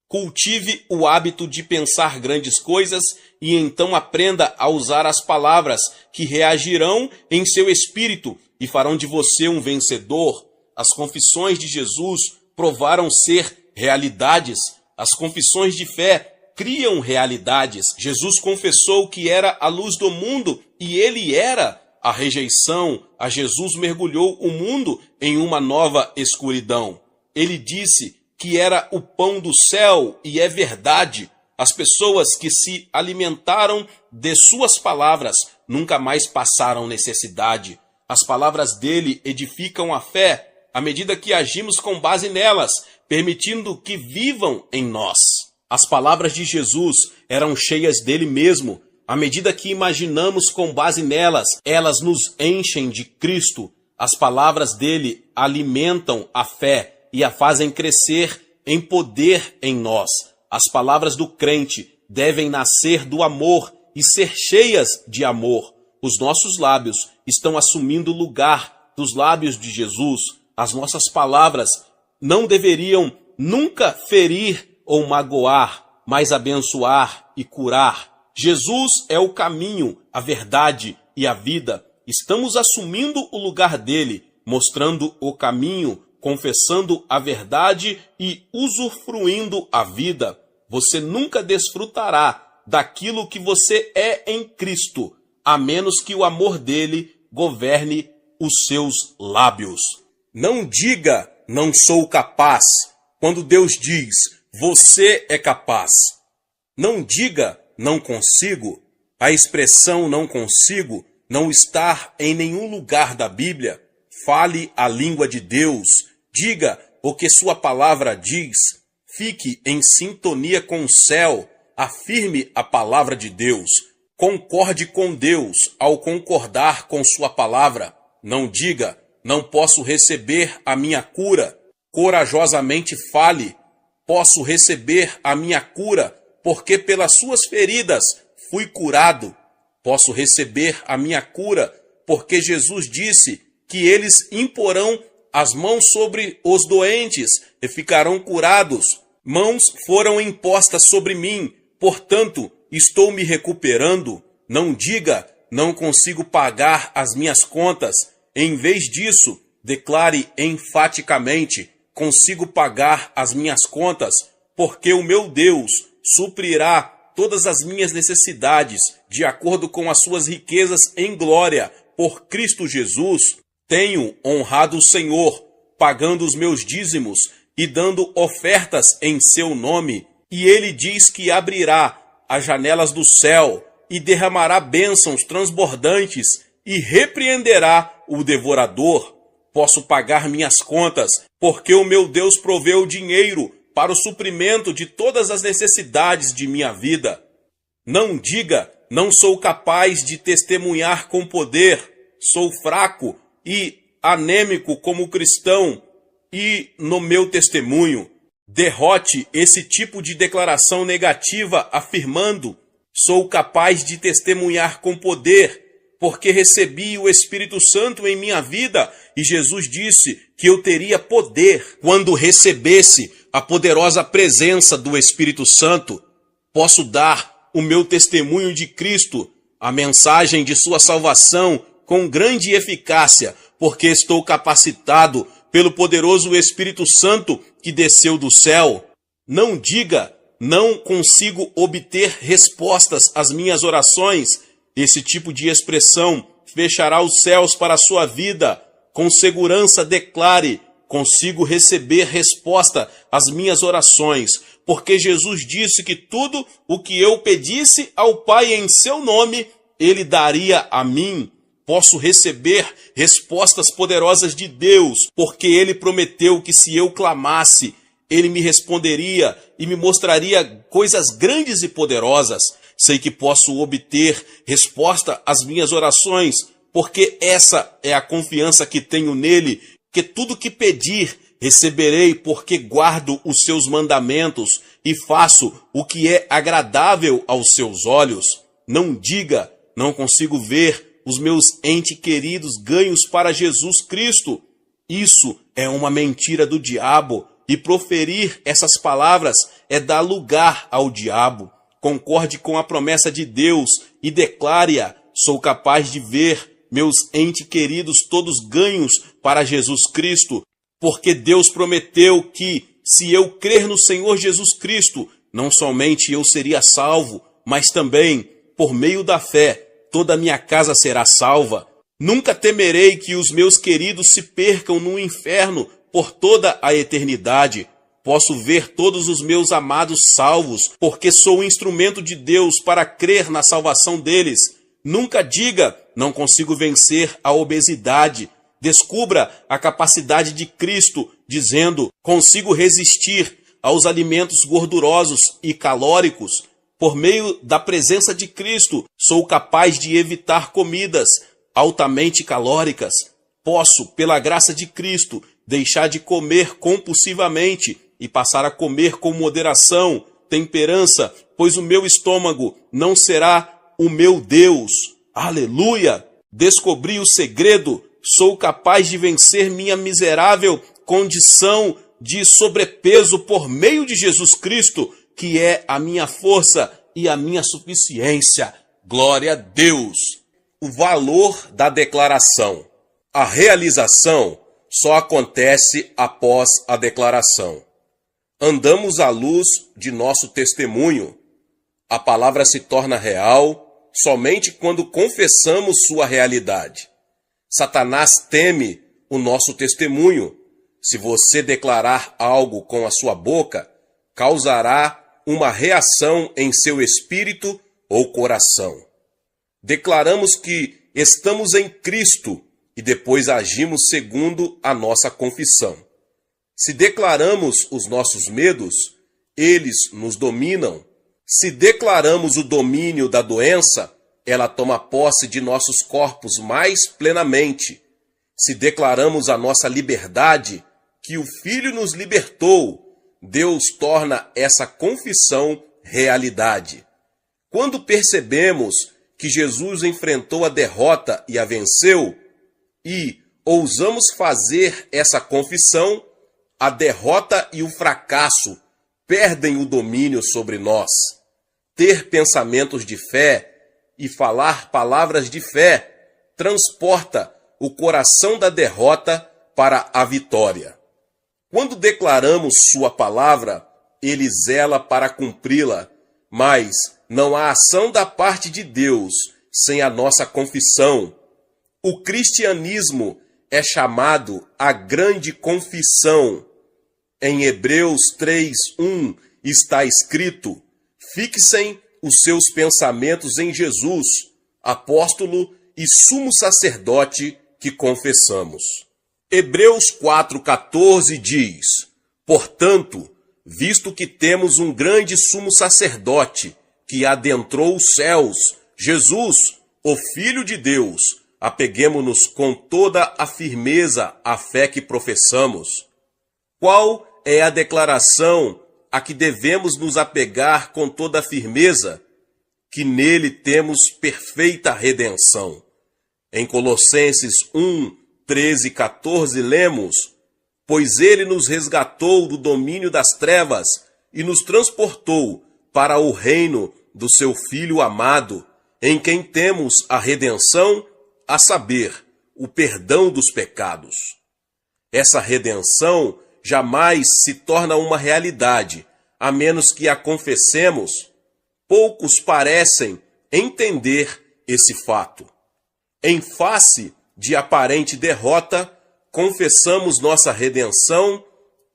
Cultive o hábito de pensar grandes coisas e então aprenda a usar as palavras que reagirão em seu espírito e farão de você um vencedor. As confissões de Jesus provaram ser realidades. As confissões de fé criam realidades. Jesus confessou que era a luz do mundo e ele era. A rejeição a Jesus mergulhou o mundo em uma nova escuridão. Ele disse que era o pão do céu, e é verdade. As pessoas que se alimentaram de suas palavras nunca mais passaram necessidade. As palavras dele edificam a fé à medida que agimos com base nelas, permitindo que vivam em nós. As palavras de Jesus eram cheias dele mesmo. À medida que imaginamos com base nelas, elas nos enchem de Cristo. As palavras dele alimentam a fé e a fazem crescer em poder em nós. As palavras do crente devem nascer do amor e ser cheias de amor. Os nossos lábios estão assumindo o lugar dos lábios de Jesus. As nossas palavras não deveriam nunca ferir ou magoar, mas abençoar e curar. Jesus é o caminho, a verdade e a vida. estamos assumindo o lugar dele, mostrando o caminho, confessando a verdade e usufruindo a vida. Você nunca desfrutará daquilo que você é em Cristo, a menos que o amor dele governe os seus lábios. Não diga, não sou capaz, quando Deus diz, você é capaz. Não diga, não consigo. A expressão não consigo não está em nenhum lugar da Bíblia. Fale a língua de Deus. Diga o que sua palavra diz. Fique em sintonia com o céu. Afirme a palavra de Deus. Concorde com Deus ao concordar com sua palavra. Não diga, não posso receber a minha cura. Corajosamente fale, posso receber a minha cura, porque pelas suas feridas fui curado. Posso receber a minha cura, porque Jesus disse que eles imporão as mãos sobre os doentes e ficarão curados. Mãos foram impostas sobre mim, portanto, estou me recuperando. Não diga, não consigo pagar as minhas contas. Em vez disso, declare enfaticamente, consigo pagar as minhas contas, porque o meu Deus suprirá todas as minhas necessidades, de acordo com as suas riquezas em glória, por Cristo Jesus. Tenho honrado o Senhor, pagando os meus dízimos e dando ofertas em seu nome. E ele diz que abrirá as janelas do céu e derramará bênçãos transbordantes e repreenderá o devorador. Posso pagar minhas contas, porque o meu Deus proveu dinheiro para o suprimento de todas as necessidades de minha vida. Não diga, não sou capaz de testemunhar com poder, sou fraco e anêmico como cristão, e no meu testemunho. Derrote esse tipo de declaração negativa afirmando, sou capaz de testemunhar com poder, porque recebi o Espírito Santo em minha vida e Jesus disse que eu teria poder quando recebesse a poderosa presença do Espírito Santo. Posso dar o meu testemunho de Cristo, a mensagem de sua salvação com grande eficácia, porque estou capacitado pelo poderoso Espírito Santo que desceu do céu. Não diga, não consigo obter respostas às minhas orações. Esse tipo de expressão fechará os céus para a sua vida. Com segurança declare, consigo receber resposta às minhas orações, porque Jesus disse que tudo o que eu pedisse ao Pai em seu nome, Ele daria a mim. Posso receber respostas poderosas de Deus, porque Ele prometeu que se eu clamasse, Ele me responderia e me mostraria coisas grandes e poderosas. Sei que posso obter resposta às minhas orações, porque essa é a confiança que tenho nele, que tudo que pedir receberei, porque guardo os seus mandamentos e faço o que é agradável aos seus olhos. Não diga, não consigo ver os meus entes queridos ganhos para Jesus Cristo. Isso é uma mentira do diabo, e proferir essas palavras é dar lugar ao diabo. Concorde com a promessa de Deus e declare-a. Sou capaz de ver meus entes queridos todos ganhos para Jesus Cristo, porque Deus prometeu que, se eu crer no Senhor Jesus Cristo, não somente eu seria salvo, mas também, por meio da fé, toda a minha casa será salva. Nunca temerei que os meus queridos se percam no inferno por toda a eternidade. Posso ver todos os meus amados salvos, porque sou instrumento de Deus para crer na salvação deles. Nunca diga, não consigo vencer a obesidade. Descubra a capacidade de Cristo, dizendo, consigo resistir aos alimentos gordurosos e calóricos. Por meio da presença de Cristo, sou capaz de evitar comidas altamente calóricas. Posso, pela graça de Cristo, deixar de comer compulsivamente e passar a comer com moderação, temperança, pois o meu estômago não será o meu Deus. Aleluia! Descobri o segredo, sou capaz de vencer minha miserável condição de sobrepeso por meio de Jesus Cristo, que é a minha força e a minha suficiência. Glória a Deus! o valor da declaração. A realização só acontece após a declaração. Andamos à luz de nosso testemunho. A palavra se torna real somente quando confessamos sua realidade. Satanás teme o nosso testemunho. Se você declarar algo com a sua boca, causará uma reação em seu espírito ou coração. Declaramos que estamos em Cristo e depois agimos segundo a nossa confissão. Se declaramos os nossos medos, eles nos dominam. Se declaramos o domínio da doença, ela toma posse de nossos corpos mais plenamente. Se declaramos a nossa liberdade, que o Filho nos libertou, Deus torna essa confissão realidade. Quando percebemos que Jesus enfrentou a derrota e a venceu, e ousamos fazer essa confissão, a derrota e o fracasso perdem o domínio sobre nós. Ter pensamentos de fé e falar palavras de fé transporta o coração da derrota para a vitória. Quando declaramos sua palavra, ele zela para cumpri-la, mas não há ação da parte de Deus sem a nossa confissão. O cristianismo é chamado a grande confissão. Em Hebreus 3:1 está escrito: fixem os seus pensamentos em Jesus, apóstolo e sumo sacerdote que confessamos. Hebreus 4:14 diz: portanto, visto que temos um grande sumo sacerdote que adentrou os céus, Jesus, o Filho de Deus, apeguemo-nos com toda a firmeza à fé que professamos. Qual é a declaração a que devemos nos apegar com toda a firmeza? Que nele temos perfeita redenção. Em Colossenses 1:13 e 14 lemos: pois ele nos resgatou do domínio das trevas e nos transportou para o reino do seu Filho amado, em quem temos a redenção, a saber, o perdão dos pecados. Essa redenção jamais se torna uma realidade, a menos que a confessemos. Poucos parecem entender esse fato. Em face de aparente derrota, confessamos nossa redenção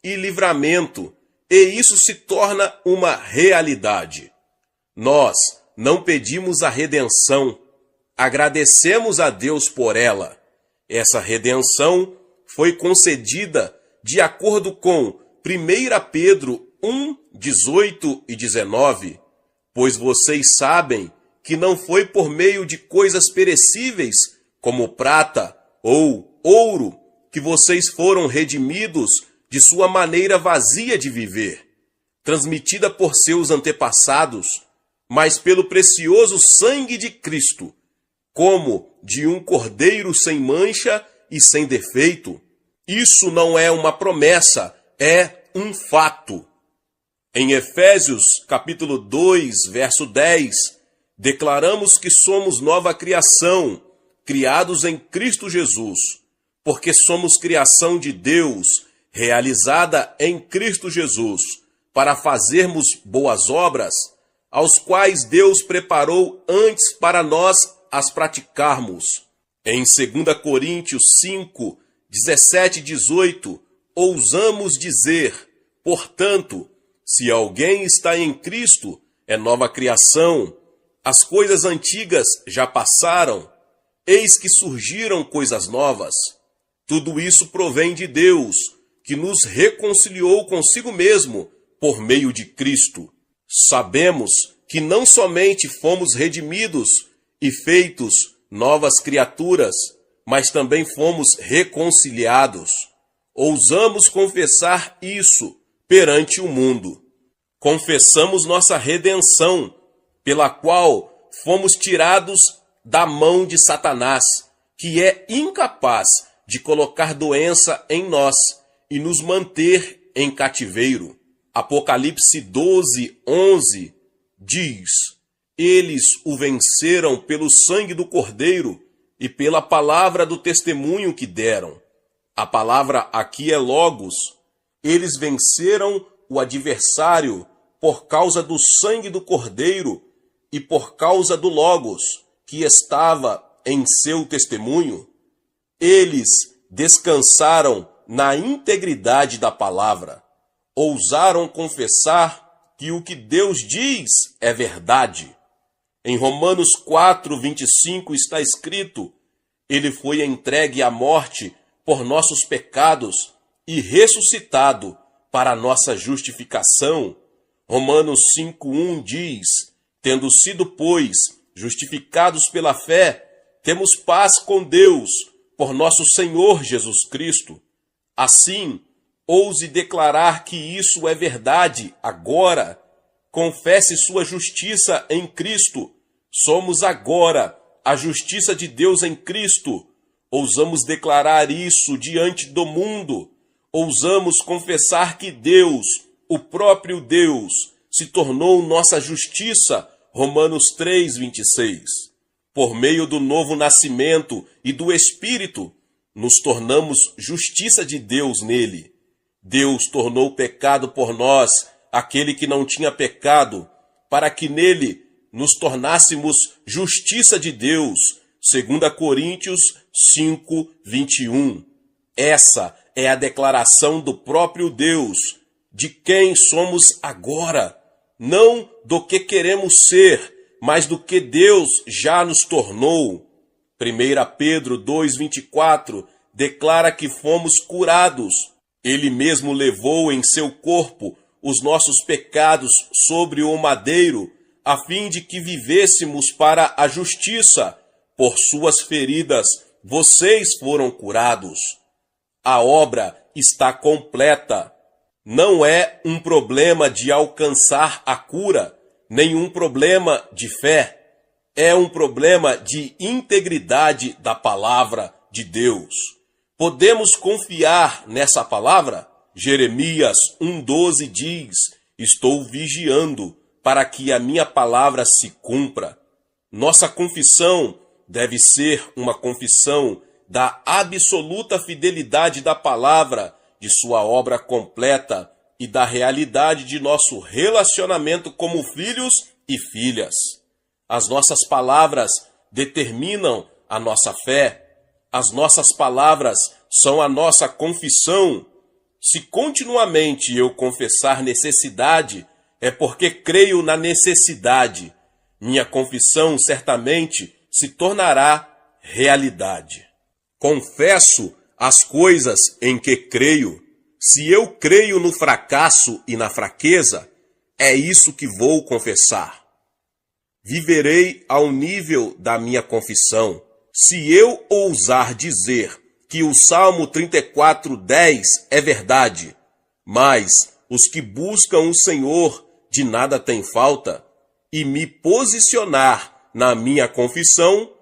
e livramento, e isso se torna uma realidade. Nós não pedimos a redenção, agradecemos a Deus por ela. Essa redenção foi concedida de acordo com 1 Pedro 1:18 e 19, pois vocês sabem que não foi por meio de coisas perecíveis, como prata ou ouro, que vocês foram redimidos de sua maneira vazia de viver, transmitida por seus antepassados, mas pelo precioso sangue de Cristo, como de um cordeiro sem mancha e sem defeito. Isso não é uma promessa, é um fato. Em Efésios, capítulo 2, verso 10, declaramos que somos nova criação, criados em Cristo Jesus, porque somos criação de Deus, realizada em Cristo Jesus, para fazermos boas obras, aos quais Deus preparou antes para nós as praticarmos. Em 2 Coríntios 5, 17 e 18, ousamos dizer: portanto, se alguém está em Cristo, é nova criação. As coisas antigas já passaram, eis que surgiram coisas novas. Tudo isso provém de Deus, que nos reconciliou consigo mesmo por meio de Cristo. Sabemos que não somente fomos redimidos e feitos novas criaturas, mas também fomos reconciliados. Ousamos confessar isso perante o mundo. Confessamos nossa redenção, pela qual fomos tirados da mão de Satanás, que é incapaz de colocar doença em nós e nos manter em cativeiro. Apocalipse 12:11 diz: Eles o venceram pelo sangue do Cordeiro e pela palavra do testemunho que deram. A palavra aqui é logos. Eles venceram o adversário por causa do sangue do Cordeiro e por causa do logos que estava em seu testemunho. Eles descansaram na integridade da palavra. Ousaram confessar que o que Deus diz é verdade. Em Romanos 4:25 está escrito: ele foi entregue à morte por nossos pecados e ressuscitado para a nossa justificação. Romanos 5:1 diz: tendo sido, pois, justificados pela fé, temos paz com Deus por nosso Senhor Jesus Cristo. Assim, ouse declarar que isso é verdade agora. Confesse sua justiça em Cristo. Somos agora a justiça de Deus em Cristo. Ousamos declarar isso diante do mundo. Ousamos confessar que Deus, o próprio Deus, se tornou nossa justiça. Romanos 3:26. Por meio do novo nascimento e do Espírito, nos tornamos justiça de Deus nele. Deus tornou pecado por nós aquele que não tinha pecado, para que nele nos tornássemos justiça de Deus. 2 Coríntios 5:21. Essa é a declaração do próprio Deus, de quem somos agora, não do que queremos ser, mas do que Deus já nos tornou. 1 Pedro 2:24 declara que fomos curados. Ele mesmo levou em seu corpo os nossos pecados sobre o madeiro, a fim de que vivêssemos para a justiça. Por suas feridas vocês foram curados. A obra está completa. Não é um problema de alcançar a cura, nem um problema de fé. É um problema de integridade da palavra de Deus. Podemos confiar nessa palavra? Jeremias 1:12 diz: estou vigiando para que a minha palavra se cumpra. Nossa confissão deve ser uma confissão da absoluta fidelidade da palavra, de sua obra completa e da realidade de nosso relacionamento como filhos e filhas. As nossas palavras determinam a nossa fé. As nossas palavras são a nossa confissão. Se continuamente eu confessar necessidade, é porque creio na necessidade. Minha confissão certamente se tornará realidade. Confesso as coisas em que creio. Se eu creio no fracasso e na fraqueza, é isso que vou confessar. Viverei ao nível da minha confissão. Se eu ousar dizer que o Salmo 34:10 é verdade, mas os que buscam o Senhor de nada têm falta, e me posicionar na minha confissão,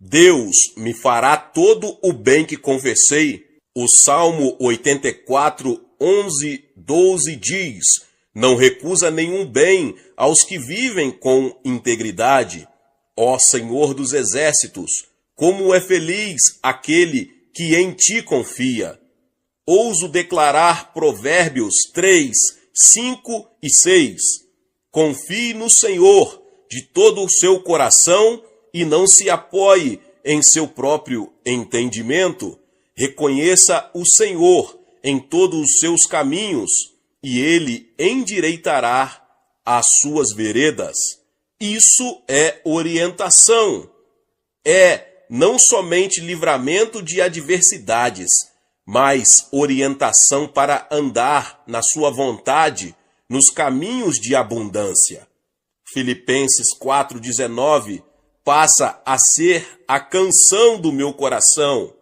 Deus me fará todo o bem que confessei. O Salmo 84:11-12 diz: não recusa nenhum bem aos que vivem com integridade. Ó Senhor dos exércitos, como é feliz aquele que em ti confia. Ouso declarar Provérbios 3:5-6. Confie no Senhor de todo o seu coração e não se apoie em seu próprio entendimento. Reconheça o Senhor em todos os seus caminhos e ele endireitará as suas veredas. Isso é orientação. É não somente livramento de adversidades, mas orientação para andar na sua vontade, nos caminhos de abundância. Filipenses 4:19 passa a ser a canção do meu coração.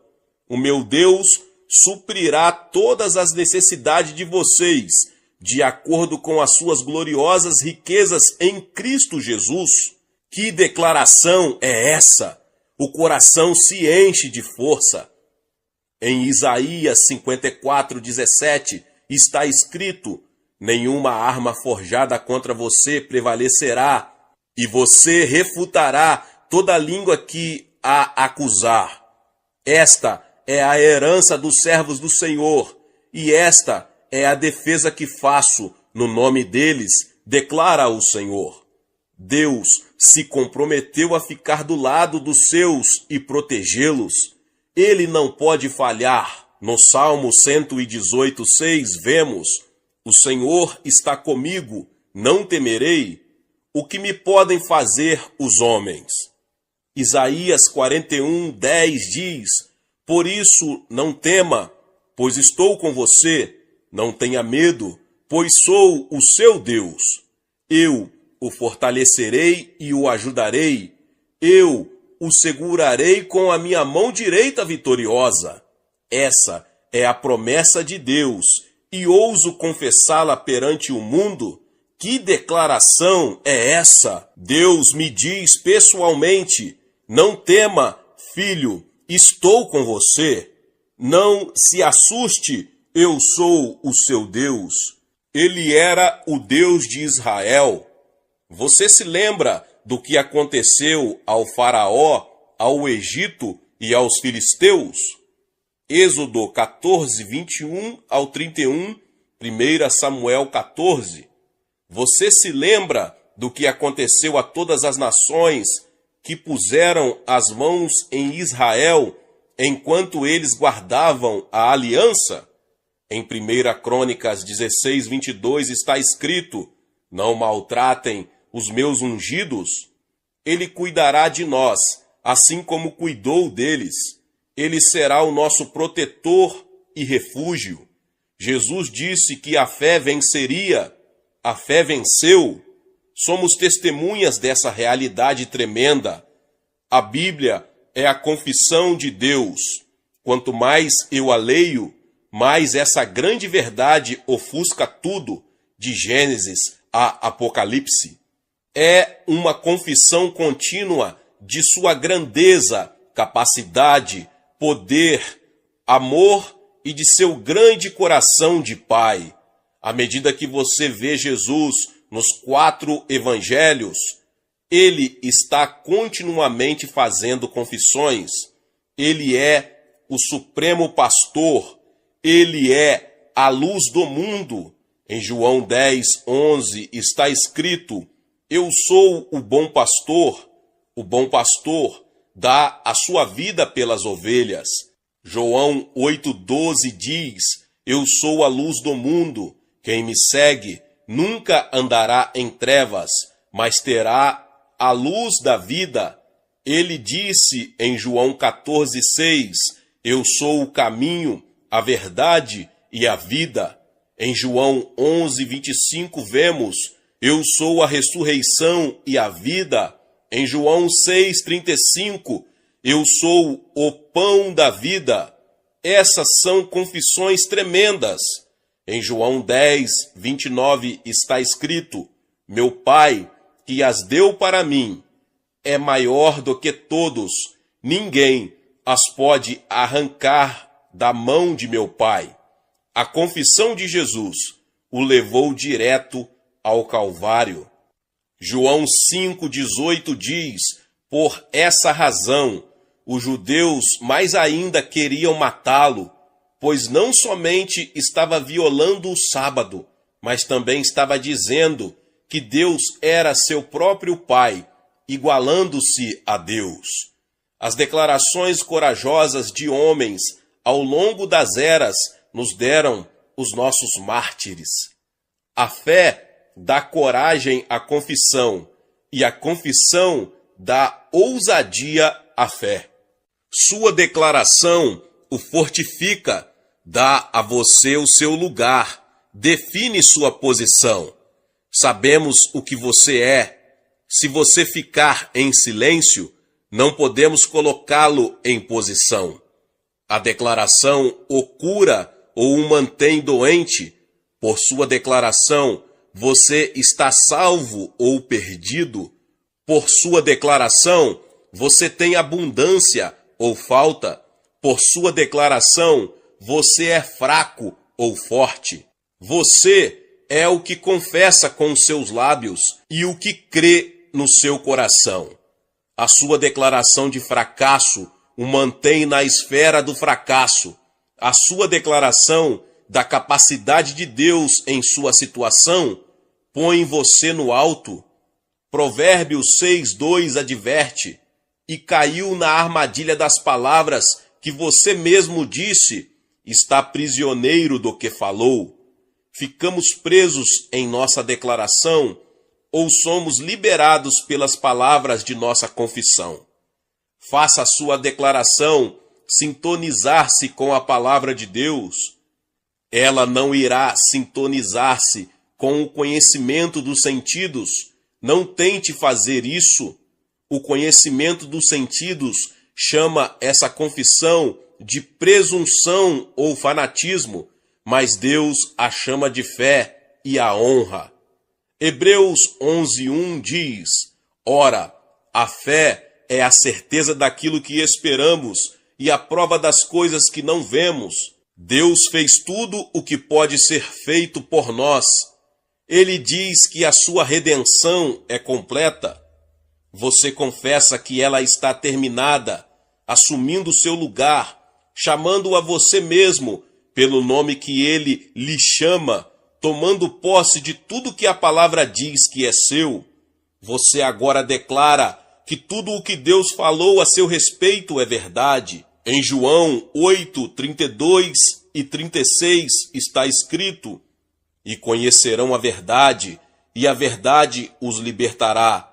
O meu Deus suprirá todas as necessidades de vocês, de acordo com as suas gloriosas riquezas em Cristo Jesus. Que declaração é essa? O coração se enche de força. Em Isaías 54:17 está escrito: nenhuma arma forjada contra você prevalecerá, e você refutará toda língua que a acusar. Esta é a herança dos servos do Senhor, e esta é a defesa que faço no nome deles, declara o Senhor. Deus se comprometeu a ficar do lado dos seus e protegê-los. Ele não pode falhar. No Salmo 118:6 vemos: o Senhor está comigo, não temerei. O que me podem fazer os homens? Isaías 41:10 diz: por isso não tema, pois estou com você. Não tenha medo, pois sou o seu Deus. Eu o fortalecerei e o ajudarei. Eu o segurarei com a minha mão direita vitoriosa. Essa é a promessa de Deus, e ouso confessá-la perante o mundo. Que declaração é essa? Deus me diz pessoalmente: não tema, filho, estou com você. Não se assuste, eu sou o seu Deus. Ele era o Deus de Israel. Você se lembra do que aconteceu ao Faraó, ao Egito e aos filisteus? Êxodo 14:21-31, 1 Samuel 14. Você se lembra do que aconteceu a todas as nações que puseram as mãos em Israel enquanto eles guardavam a aliança? Em 1 Crônicas 16:22 está escrito: não maltratem os meus ungidos. Ele cuidará de nós, assim como cuidou deles. Ele será o nosso protetor e refúgio. Jesus disse que a fé venceria. A fé venceu. Somos testemunhas dessa realidade tremenda. A Bíblia é a confissão de Deus. Quanto mais eu a leio, mais essa grande verdade ofusca tudo, de Gênesis a Apocalipse. É uma confissão contínua de sua grandeza, capacidade, poder, amor e de seu grande coração de Pai. À medida que você vê Jesus nos 4 evangelhos, ele está continuamente fazendo confissões. Ele é o supremo pastor. Ele é a luz do mundo. Em João 10:11 está escrito: eu sou o bom pastor. O bom pastor dá a sua vida pelas ovelhas. João 8:12 diz: eu sou a luz do mundo. Quem me segue nunca andará em trevas, mas terá a luz da vida. Ele disse em João 14:6: eu sou o caminho, a verdade e a vida. Em João 11:25 vemos: eu sou a ressurreição e a vida. Em João 6:35, eu sou o pão da vida. Essas são confissões tremendas. Em João 10:29 está escrito: meu Pai, que as deu para mim, é maior do que todos. Ninguém as pode arrancar da mão de meu Pai. A confissão de Jesus o levou direto ao Calvário. João 5:18 diz: por essa razão, os judeus mais ainda queriam matá-lo, pois não somente estava violando o sábado, mas também estava dizendo que Deus era seu próprio Pai, igualando-se a Deus. As declarações corajosas de homens ao longo das eras nos deram os nossos mártires. A fé dá coragem à confissão, e a confissão dá ousadia à fé. Sua declaração o fortifica, dá a você o seu lugar, define sua posição. Sabemos o que você é. Se você ficar em silêncio, não podemos colocá-lo em posição. A declaração o cura ou o mantém doente. Por sua declaração, você está salvo ou perdido. Por sua declaração, você tem abundância ou falta. Por sua declaração, você é fraco ou forte. Você é o que confessa com os seus lábios e o que crê no seu coração. A sua declaração de fracasso o mantém na esfera do fracasso. A sua declaração da capacidade de Deus em sua situação põe você no alto. Provérbios 6:2 adverte: e caiu na armadilha das palavras que você mesmo disse, está prisioneiro do que falou. Ficamos presos em nossa declaração ou somos liberados pelas palavras de nossa confissão? Faça a sua declaração sintonizar-se com a palavra de Deus. Ela não irá sintonizar-se com o conhecimento dos sentidos. Não tente fazer isso. O conhecimento dos sentidos chama essa confissão de presunção ou fanatismo, mas Deus a chama de fé e a honra. Hebreus 11:1 diz: ora, a fé é a certeza daquilo que esperamos e a prova das coisas que não vemos. Deus fez tudo o que pode ser feito por nós. Ele diz que a sua redenção é completa. Você confessa que ela está terminada, assumindo seu lugar, chamando a você mesmo pelo nome que ele lhe chama, tomando posse de tudo que a palavra diz que é seu. Você agora declara que tudo o que Deus falou a seu respeito é verdade. Em João 8:32 e 36 está escrito: e conhecerão a verdade, e a verdade os libertará.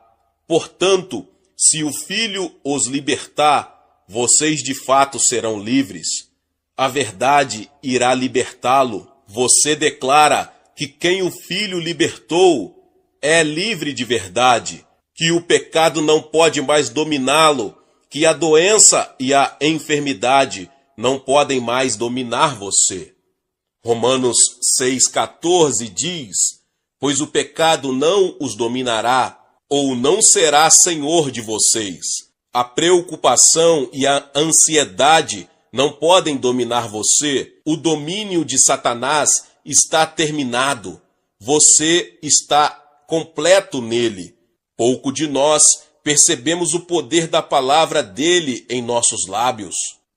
Portanto, se o Filho os libertar, vocês de fato serão livres. A verdade irá libertá-lo. Você declara que quem o Filho libertou é livre de verdade, que o pecado não pode mais dominá-lo, que a doença e a enfermidade não podem mais dominar você. Romanos 6,14 diz: pois o pecado não os dominará, ou não será senhor de vocês. A preocupação e a ansiedade não podem dominar você. O domínio de Satanás está terminado. Você está completo nele. Pouco de nós percebemos o poder da palavra dele em nossos lábios.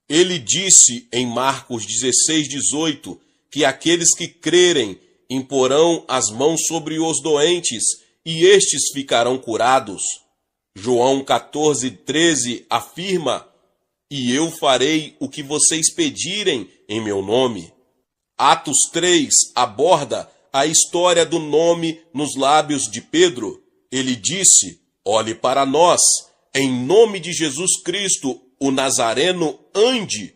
Ele disse em Marcos 16:18 que aqueles que crerem imporão as mãos sobre os doentes e estes ficarão curados. João 14:13 afirma: e eu farei o que vocês pedirem em meu nome. Atos 3 aborda a história do nome nos lábios de Pedro. Ele disse: olhe para nós, em nome de Jesus Cristo, o Nazareno, ande.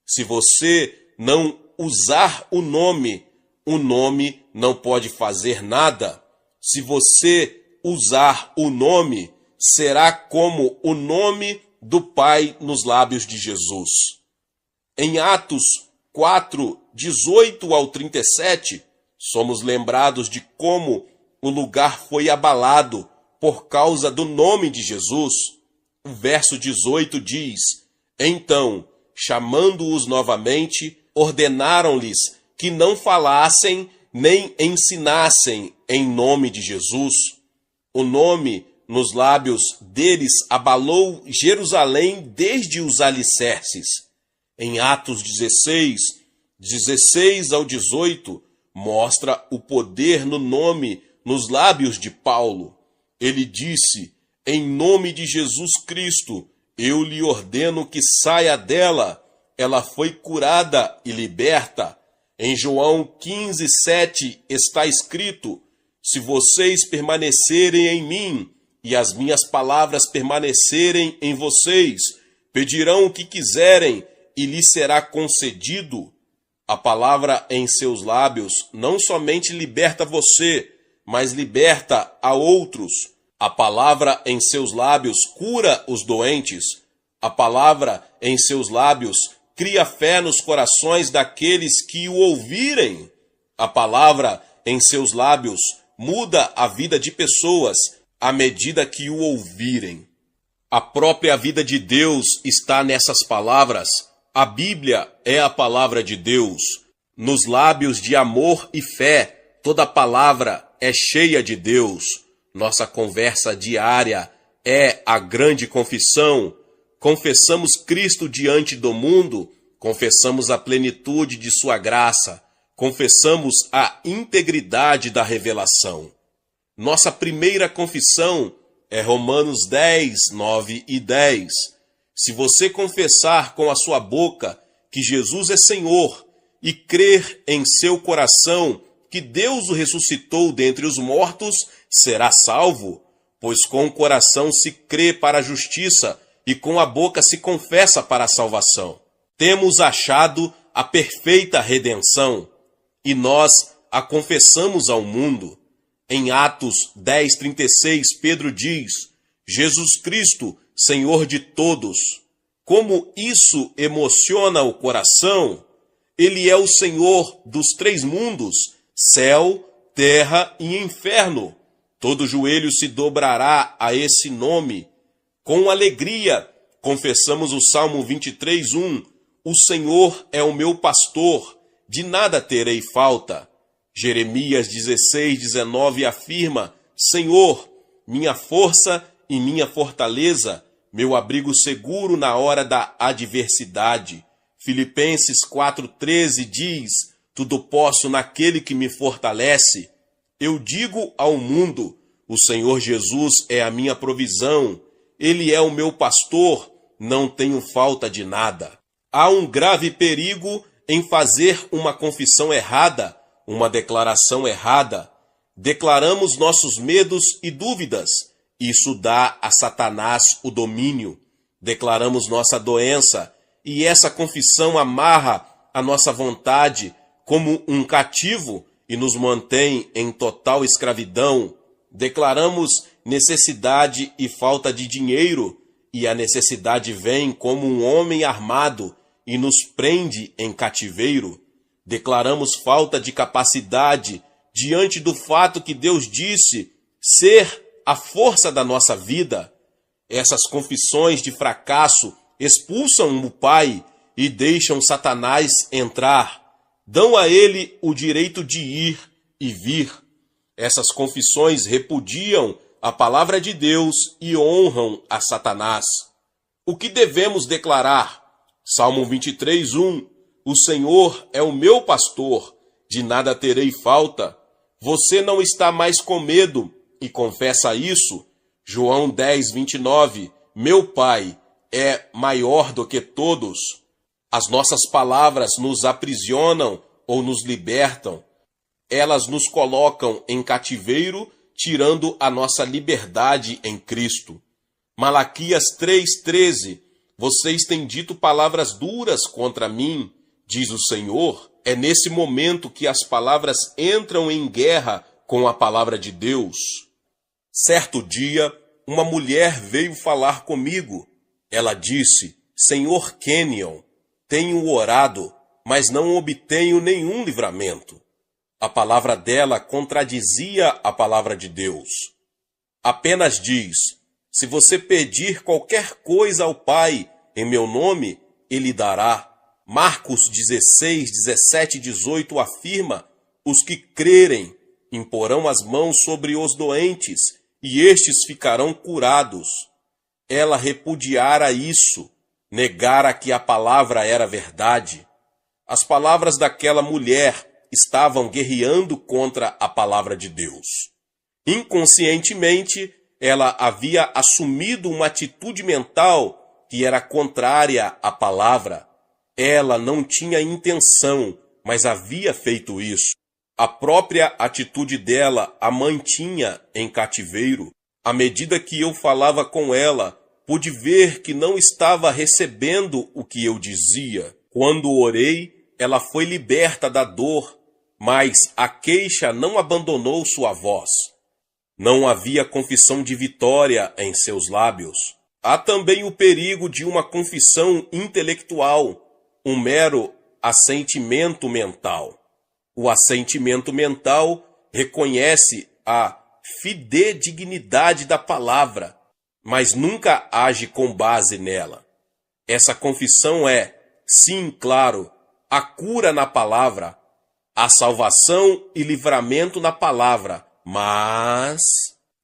Se você não usar o nome não pode fazer nada. Se você usar o nome, será como o nome do Pai nos lábios de Jesus. Em Atos 4:18 ao 37, somos lembrados de como o lugar foi abalado por causa do nome de Jesus. O verso 18 diz: então, chamando-os novamente, ordenaram-lhes que não falassem nem ensinassem em nome de Jesus. O nome nos lábios deles abalou Jerusalém desde os alicerces. Em Atos 16 ao 18, mostra o poder no nome nos lábios de Paulo. Ele disse: em nome de Jesus Cristo, eu lhe ordeno que saia dela. Ela foi curada e liberta. Em João 15:7 está escrito: se vocês permanecerem em mim e as minhas palavras permanecerem em vocês, pedirão o que quiserem e lhes será concedido. A palavra em seus lábios não somente liberta você, mas liberta a outros. A palavra em seus lábios cura os doentes. A palavra em seus lábios cria fé nos corações daqueles que o ouvirem. A palavra em seus lábios muda a vida de pessoas à medida que o ouvirem. A própria vida de Deus está nessas palavras. A Bíblia é a palavra de Deus. Nos lábios de amor e fé, toda palavra é cheia de Deus. Nossa conversa diária é a grande confissão. Confessamos Cristo diante do mundo, confessamos a plenitude de sua graça, confessamos a integridade da revelação. Nossa primeira confissão é Romanos 10, 9 e 10. Se você confessar com a sua boca que Jesus é Senhor e crer em seu coração que Deus o ressuscitou dentre os mortos, será salvo, pois com o coração se crê para a justiça e com a boca se confessa para a salvação. Temos achado a perfeita redenção e nós a confessamos ao mundo. Em Atos 10:36, Pedro diz: Jesus Cristo, Senhor de todos. Como isso emociona o coração! Ele é o Senhor dos 3 mundos, céu, terra e inferno. Todo joelho se dobrará a esse nome. Com alegria, confessamos o Salmo 23:1. O Senhor é o meu pastor, de nada terei falta. Jeremias 16:19 afirma: Senhor, minha força e minha fortaleza, meu abrigo seguro na hora da adversidade. Filipenses 4:13 diz: tudo posso naquele que me fortalece. Eu digo ao mundo: o Senhor Jesus é a minha provisão. Ele é o meu pastor, não tenho falta de nada. Há um grave perigo em fazer uma confissão errada, uma declaração errada. Declaramos nossos medos e dúvidas. Isso dá a Satanás o domínio. Declaramos nossa doença e essa confissão amarra a nossa vontade como um cativo e nos mantém em total escravidão. Declaramos necessidade e falta de dinheiro, e a necessidade vem como um homem armado e nos prende em cativeiro. Declaramos falta de capacidade diante do fato que Deus disse ser a força da nossa vida. Essas confissões de fracasso expulsam o Pai e deixam Satanás entrar. Dão a ele o direito de ir e vir. Essas confissões repudiam a palavra de Deus e honram a Satanás. O que devemos declarar? Salmo 23:1. O Senhor é o meu pastor, de nada terei falta. Você não está mais com medo e confessa isso. João 10:29. Meu Pai é maior do que todos. As nossas palavras nos aprisionam ou nos libertam. Elas nos colocam em cativeiro, tirando a nossa liberdade em Cristo. Malaquias 3:13. Vocês têm dito palavras duras contra mim, diz o Senhor. É nesse momento que as palavras entram em guerra com a palavra de Deus. Certo dia, uma mulher veio falar comigo. Ela disse: Senhor Kenyon, tenho orado, mas não obtenho nenhum livramento. A palavra dela contradizia a palavra de Deus. Apenas diz: se você pedir qualquer coisa ao Pai em meu nome, Ele dará. Marcos 16, 17 e 18 afirma: os que crerem imporão as mãos sobre os doentes, e estes ficarão curados. Ela repudiara isso, negara que a palavra era verdade. As palavras daquela mulher estavam guerreando contra a palavra de Deus. Inconscientemente, ela havia assumido uma atitude mental que era contrária à palavra. Ela não tinha intenção, mas havia feito isso. A própria atitude dela a mantinha em cativeiro. À medida que eu falava com ela, pude ver que não estava recebendo o que eu dizia. Quando orei, ela foi liberta da dor, mas a queixa não abandonou sua voz. Não havia confissão de vitória em seus lábios. Há também o perigo de uma confissão intelectual, um mero assentimento mental. O assentimento mental reconhece a fidedignidade da palavra, mas nunca age com base nela. Essa confissão é, sim, claro, a cura na palavra, a salvação e livramento na palavra, mas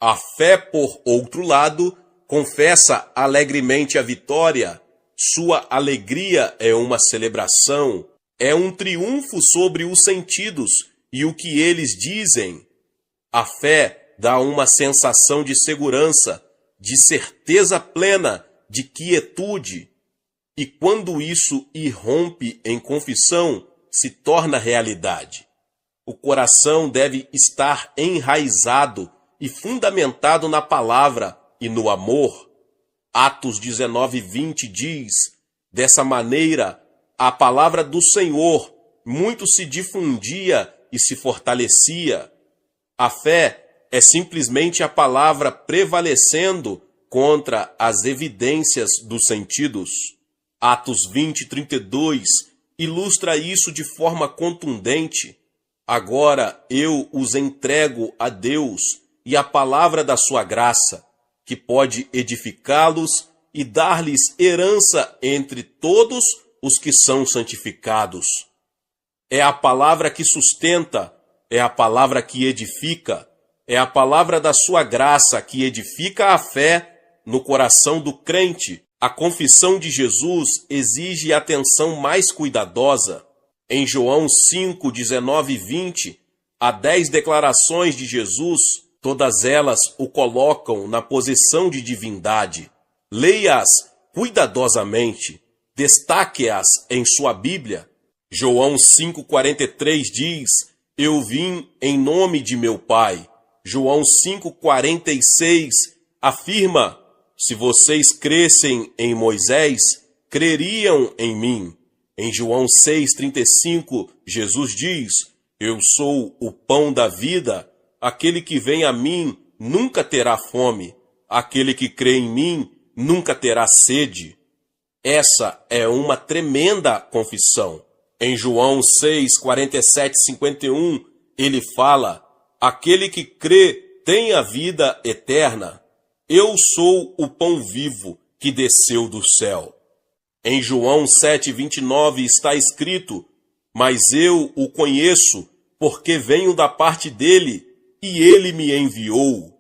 A fé, por outro lado, confessa alegremente a vitória. Sua alegria é uma celebração, é um triunfo sobre os sentidos e o que eles dizem. A fé dá uma sensação de segurança, de certeza plena, de quietude. E quando isso irrompe em confissão, se torna realidade. O coração deve estar enraizado e fundamentado na palavra e no amor. Atos 19:20 diz: dessa maneira, a palavra do Senhor muito se difundia e se fortalecia. A fé é simplesmente a palavra prevalecendo contra as evidências dos sentidos. Atos 20:32 ilustra isso de forma contundente. Agora eu os entrego a Deus e à palavra da sua graça, que pode edificá-los e dar-lhes herança entre todos os que são santificados. É a palavra que sustenta, é a palavra que edifica, é a palavra da sua graça que edifica a fé no coração do crente. A confissão de Jesus exige atenção mais cuidadosa. Em João 5, 19 e 20, há 10 declarações de Jesus, todas elas o colocam na posição de divindade. Leia-as cuidadosamente, destaque-as em sua Bíblia. João 5,43 diz: eu vim em nome de meu Pai. João 5,46 afirma: se vocês crescem em Moisés, creriam em mim. Em João 6,35, Jesus diz: eu sou o pão da vida. Aquele que vem a mim nunca terá fome. Aquele que crê em mim nunca terá sede. Essa é uma tremenda confissão. Em João 6, 47 e 51, ele fala: aquele que crê tem a vida eterna. Eu sou o pão vivo que desceu do céu. Em João 7, 29 está escrito: mas eu o conheço, porque venho da parte dele, e ele me enviou.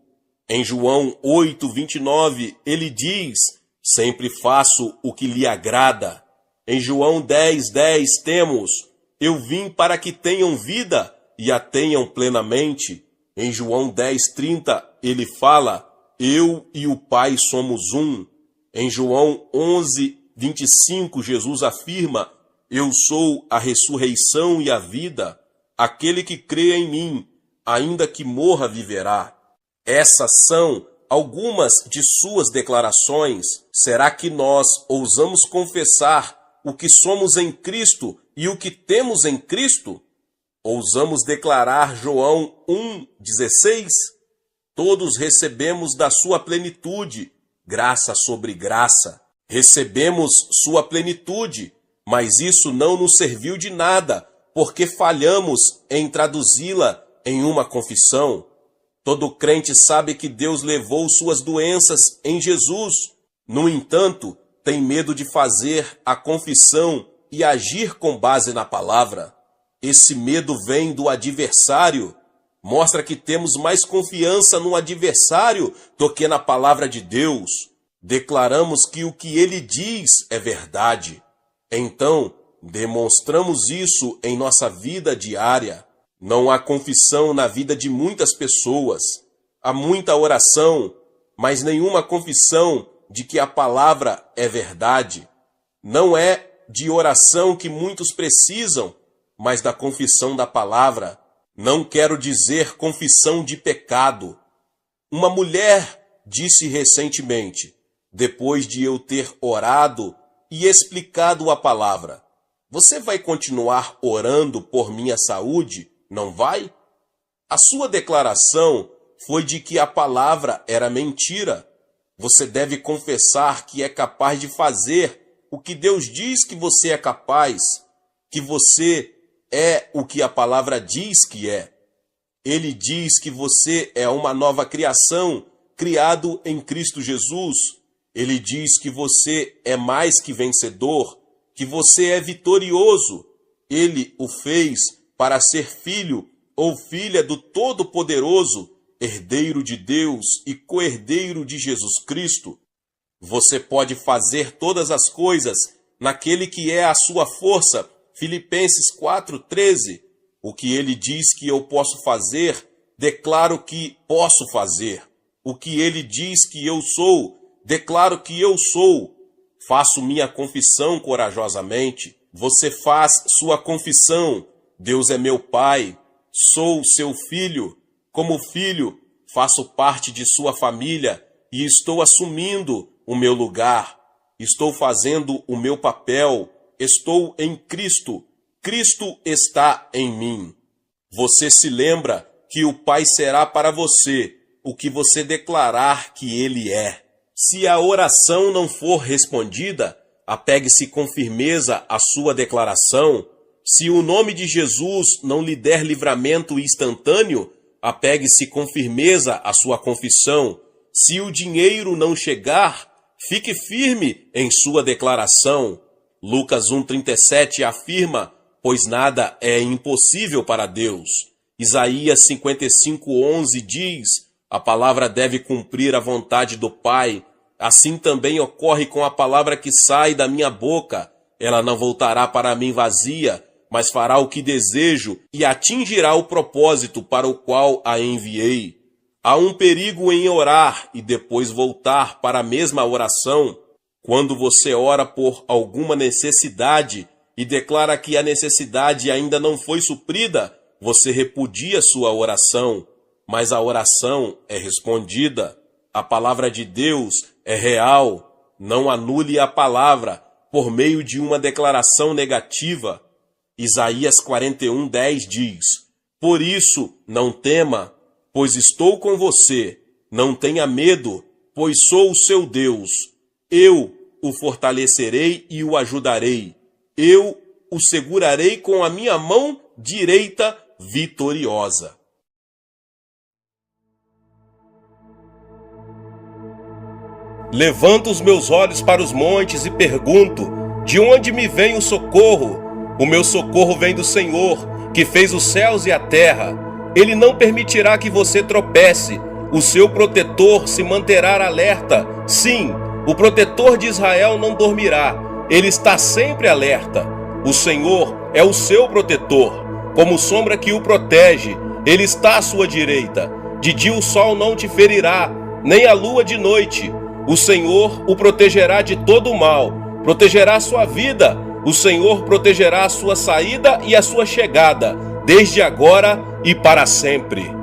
Em João 8, 29, ele diz: sempre faço o que lhe agrada. Em João 10, 10 temos: eu vim para que tenham vida e a tenham plenamente. Em João 10, 30, ele fala: eu e o Pai somos um. Em João 11, 25, Jesus afirma: eu sou a ressurreição e a vida. Aquele que crê em mim, ainda que morra, viverá. Essas são algumas de suas declarações. Será que nós ousamos confessar o que somos em Cristo e o que temos em Cristo? Ousamos declarar João 1,16? Todos recebemos da sua plenitude, graça sobre graça. Recebemos sua plenitude, mas isso não nos serviu de nada, porque falhamos em traduzi-la em uma confissão. Todo crente sabe que Deus levou suas doenças em Jesus. No entanto, tem medo de fazer a confissão e agir com base na palavra. Esse medo vem do adversário. Mostra que temos mais confiança no adversário do que na palavra de Deus. Declaramos que o que ele diz é verdade. Então, demonstramos isso em nossa vida diária. Não há confissão na vida de muitas pessoas. Há muita oração, mas nenhuma confissão de que a palavra é verdade. Não é de oração que muitos precisam, mas da confissão da palavra. Não quero dizer confissão de pecado. Uma mulher disse recentemente, depois de eu ter orado e explicado a palavra: você vai continuar orando por minha saúde, não vai? A sua declaração foi de que a palavra era mentira. Você deve confessar que é capaz de fazer o que Deus diz que você é capaz, que você é o que a palavra diz que é. Ele diz que você é uma nova criação, criado em Cristo Jesus. Ele diz que você é mais que vencedor, que você é vitorioso. Ele o fez para ser filho ou filha do Todo-Poderoso herdeiro de Deus e co-herdeiro de Jesus Cristo, você pode fazer todas as coisas naquele que é a sua força. Filipenses 4,13. O que ele diz que eu posso fazer, declaro que posso fazer. O que ele diz que eu sou, declaro que eu sou. Faço minha confissão corajosamente. Você faz sua confissão. Deus é meu Pai. Sou seu filho. Como filho, faço parte de sua família e estou assumindo o meu lugar. Estou fazendo o meu papel. Estou em Cristo. Cristo está em mim. Você se lembra que o Pai será para você o que você declarar que Ele é. Se a oração não for respondida, apegue-se com firmeza à sua declaração. Se o nome de Jesus não lhe der livramento instantâneo, apegue-se com firmeza à sua confissão. Se o dinheiro não chegar, fique firme em sua declaração. Lucas 1,37 afirma: pois nada é impossível para Deus. Isaías 55,11 diz: a palavra deve cumprir a vontade do Pai. Assim também ocorre com a palavra que sai da minha boca. Ela não voltará para mim vazia, mas fará o que desejo e atingirá o propósito para o qual a enviei. Há um perigo em orar e depois voltar para a mesma oração. Quando você ora por alguma necessidade e declara que a necessidade ainda não foi suprida, você repudia sua oração, mas a oração é respondida. A palavra de Deus é real. Não anule a palavra por meio de uma declaração negativa. Isaías 41:10 diz: por isso, não tema, pois estou com você. Não tenha medo, pois sou o seu Deus. Eu o fortalecerei e o ajudarei. Eu o segurarei com a minha mão direita vitoriosa. Levanto os meus olhos para os montes e pergunto: de onde me vem o socorro? O meu socorro vem do Senhor, que fez os céus e a terra. Ele não permitirá que você tropece. O seu protetor se manterá alerta. Sim, o protetor de Israel não dormirá. Ele está sempre alerta. O Senhor é o seu protetor, como sombra que o protege. Ele está à sua direita. De dia o sol não te ferirá, nem a lua de noite. O Senhor o protegerá de todo o mal, protegerá a sua vida. O Senhor protegerá a sua saída e a sua chegada, desde agora e para sempre.